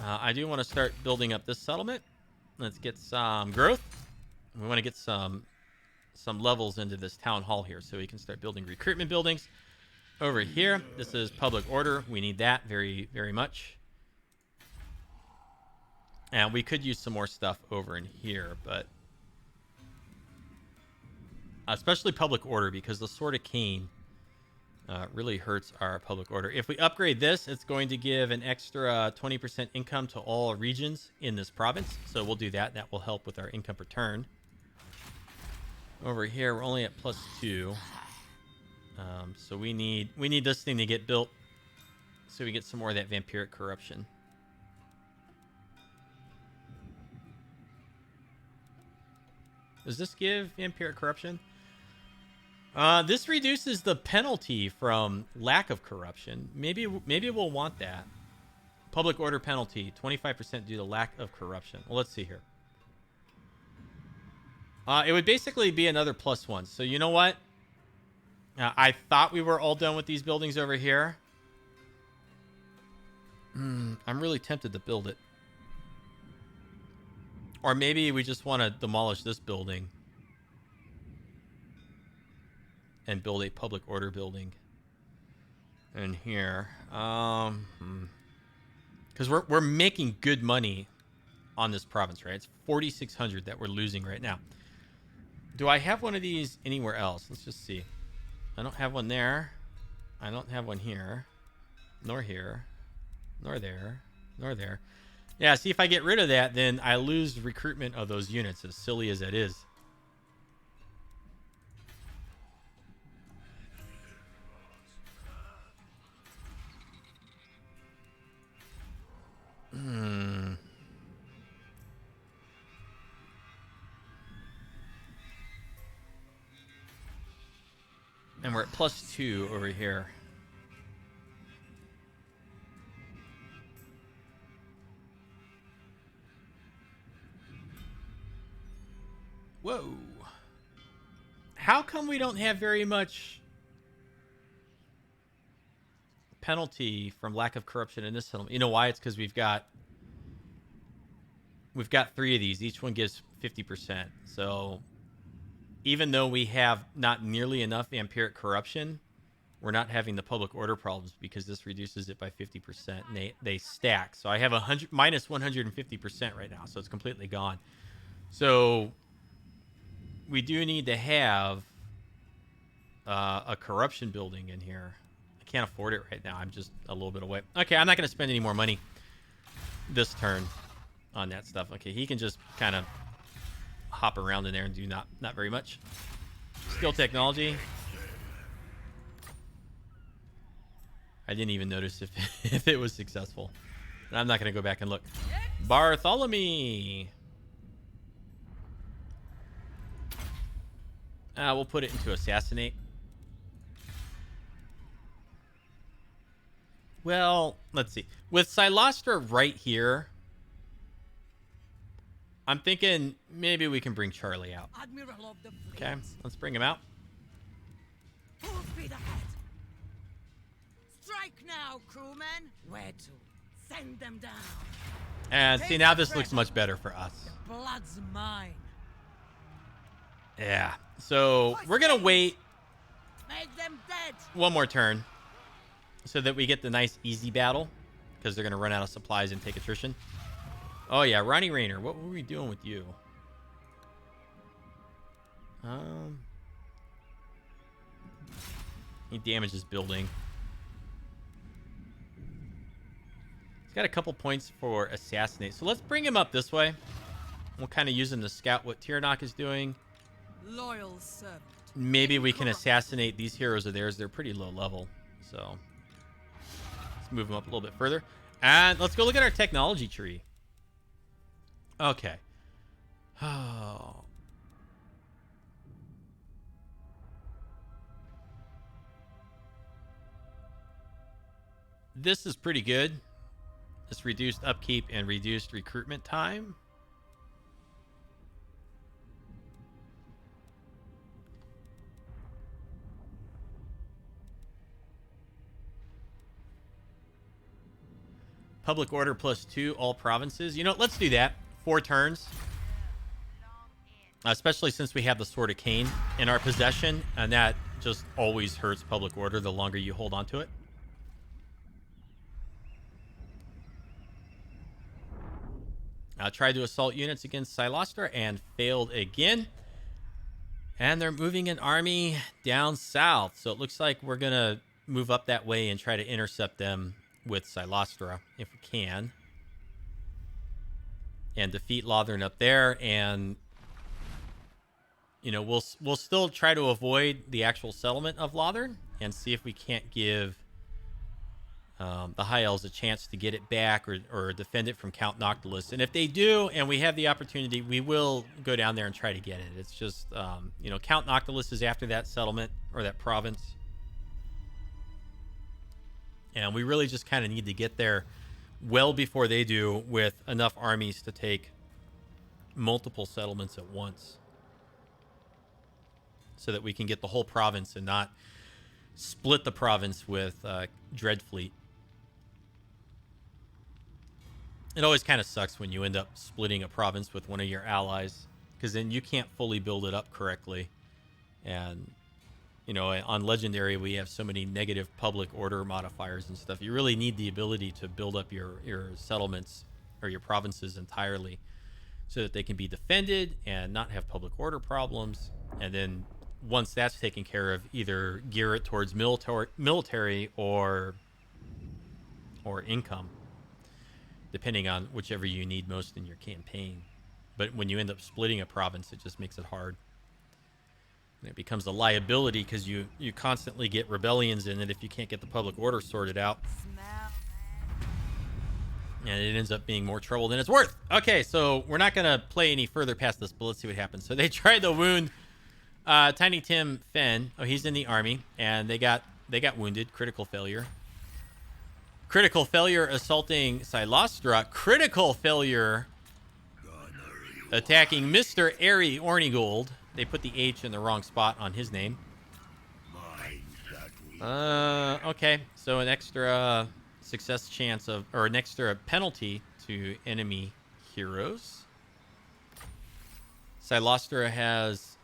I do want to start building up this settlement. Let's get some growth. We want to get some levels into this town hall here so we can start building recruitment buildings. Over here, this is public order. We need that very, very much. And we could use some more stuff over in here, but especially public order, because the Sword of Cain really hurts our public order. If we upgrade this, it's going to give an extra 20% income to all regions in this province. So we'll do that. That will help with our income per turn. Over here, we're only at +2. So we need this thing to get built so we get some more of that vampiric corruption. Does this give vampiric corruption? This reduces the penalty from lack of corruption. Maybe we'll want that. Public order penalty, 25% due to lack of corruption. Well, let's see here. It would basically be another +1. So you know what? I thought we were all done with these buildings over here. I'm really tempted to build it. Or maybe we just want to demolish this building and build a public order building in here. Because we're making good money on this province, right? It's 4,600 that we're losing right now. Do I have one of these anywhere else? Let's just see. I don't have one there. I don't have one here. Nor here. Nor there. Nor there. Yeah, see, if I get rid of that, then I lose recruitment of those units, as silly as that is. And we're at +2 over here. Whoa. How come we don't have very much penalty from lack of corruption in this settlement? You know why? It's because we've got 3 of these. Each one gives 50%. So even though we have not nearly enough vampiric corruption, we're not having the public order problems because this reduces it by 50%. And they stack. So I have minus 150% right now. So it's completely gone. So we do need to have a corruption building in here. I can't afford it right now. I'm just a little bit away. Okay, I'm not going to spend any more money this turn on that stuff. Okay, he can just kind of hop around in there and do not very much. Skill technology. I didn't even notice if it was successful. And I'm not going to go back and look. Bartholomew. We'll put it into assassinate. Well, let's see. With Cylostra right here, I'm thinking maybe we can bring Charlie out. Admiral of the fleet. Okay, let's bring him out. Full speed ahead. Strike now, crewmen. Where to? Send them down. And see, now this looks much better for us. The blood's mine. Yeah. So we're going to wait Make them dead. one more turn so that we get the nice easy battle, because they're going to run out of supplies and take attrition. Oh, yeah. Ronnie Rayner, what were we doing with you? He damages building. He's got a couple points for assassinate. So let's bring him up this way. We'll kind of use him to scout what Tyrion is doing. Loyal servant. Maybe we can assassinate these heroes of theirs. They're pretty low level. So let's move them up a little bit further. And let's go look at our technology tree. Okay. Oh. This is pretty good. This reduced upkeep and reduced recruitment time. Public order +2, all provinces. You know, let's do that. 4 turns. Especially since we have the Sword of Cain in our possession, and that just always hurts public order the longer you hold on to it. Tried to assault units against Cylostra and failed again. And they're moving an army down south. So it looks like we're going to move up that way and try to intercept them with Cylostra if we can. And defeat Lothern up there. And, you know, we'll still try to avoid the actual settlement of Lothern and see if we can't give the High Elves a chance to get it back or defend it from Count Noctilus. And if they do, and we have the opportunity, we will go down there and try to get it. It's just, you know, Count Noctilus is after that settlement or that province. And we really just kind of need to get there well before they do, with enough armies to take multiple settlements at once, so that we can get the whole province and not split the province with Dreadfleet. It always kind of sucks when you end up splitting a province with one of your allies, because then you can't fully build it up correctly. And, you know, on Legendary, we have so many negative public order modifiers and stuff. You really need the ability to build up your settlements or your provinces entirely, so that they can be defended and not have public order problems. And then once that's taken care of, either gear it towards military or income, depending on whichever you need most in your campaign. But when you end up splitting a province, it just makes it hard. And it becomes a liability, because you constantly get rebellions in it if you can't get the public order sorted out. And it ends up being more trouble than it's worth. Okay, so we're not going to play any further past this, but let's see what happens. So they tried to wound Tiny Tim Fenn. Oh, he's in the army, and they got wounded. Critical failure. Critical failure assaulting Cylostra. Critical failure attacking Mr. Airy Ornigold. They put the H in the wrong spot on his name. Okay, so an extra success chance of, or an extra penalty to enemy heroes. Cylostra has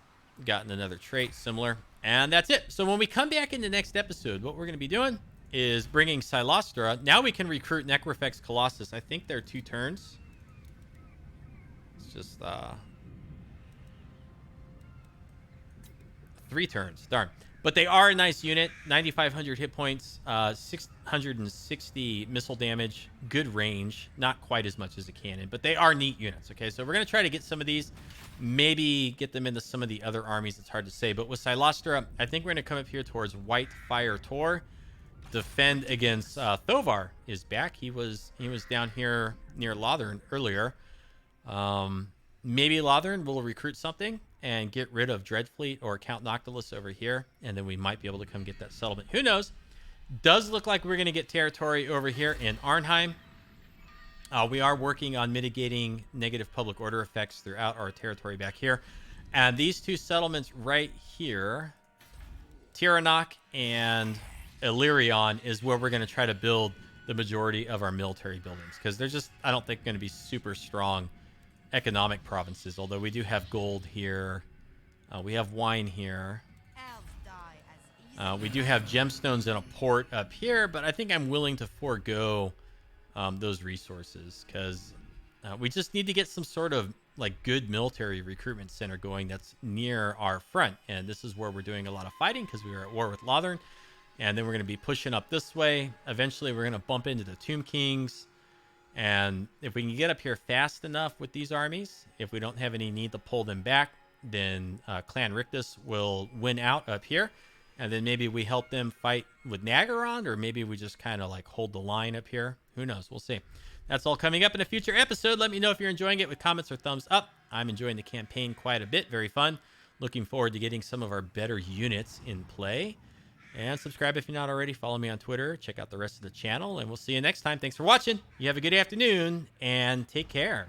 gotten another trait similar, and that's it. So when we come back in the next episode, what we're going to be doing is bringing Cylostra. Now we can recruit Necrofex Colossus. I think they're 2 turns. It's just 3 turns. Darn. But they are a nice unit. 9,500 hit points, 660 missile damage, good range. Not quite as much as a cannon, but they are neat units. Okay, so we're going to try to get some of these. Maybe get them into some of the other armies. It's hard to say. But with Cylostra, I think we're going to come up here towards White Fire Tor. Defend against Thovar is back. He was down here near Lothern earlier. Maybe Lothern will recruit something and get rid of Dreadfleet or Count Noctilus over here, and then we might be able to come get that settlement. Who knows? Does look like we're going to get territory over here in Arnheim. We are working on mitigating negative public order effects throughout our territory back here. And these 2 settlements right here, Tiranoc and Illyrion, is where we're going to try to build the majority of our military buildings, because they're just, I don't think, going to be super strong economic provinces, although we do have gold here. We have wine here. We do have gemstones and a port up here, but I think I'm willing to forego those resources, because we just need to get some sort of like good military recruitment center going that's near our front. And this is where we're doing a lot of fighting, because we were at war with Lothern. And then we're going to be pushing up this way. Eventually, we're going to bump into the Tomb Kings. And if we can get up here fast enough with these armies, if we don't have any need to pull them back, then Clan Rictus will win out up here. And then maybe we help them fight with Nagaron, or maybe we just kind of like hold the line up here. Who knows? We'll see. That's all coming up in a future episode. Let me know if you're enjoying it with comments or thumbs up. I'm enjoying the campaign quite a bit. Very fun. Looking forward to getting some of our better units in play. And subscribe if you're not already. Follow me on Twitter. Check out the rest of the channel. And we'll see you next time. Thanks for watching. You have a good afternoon. And take care.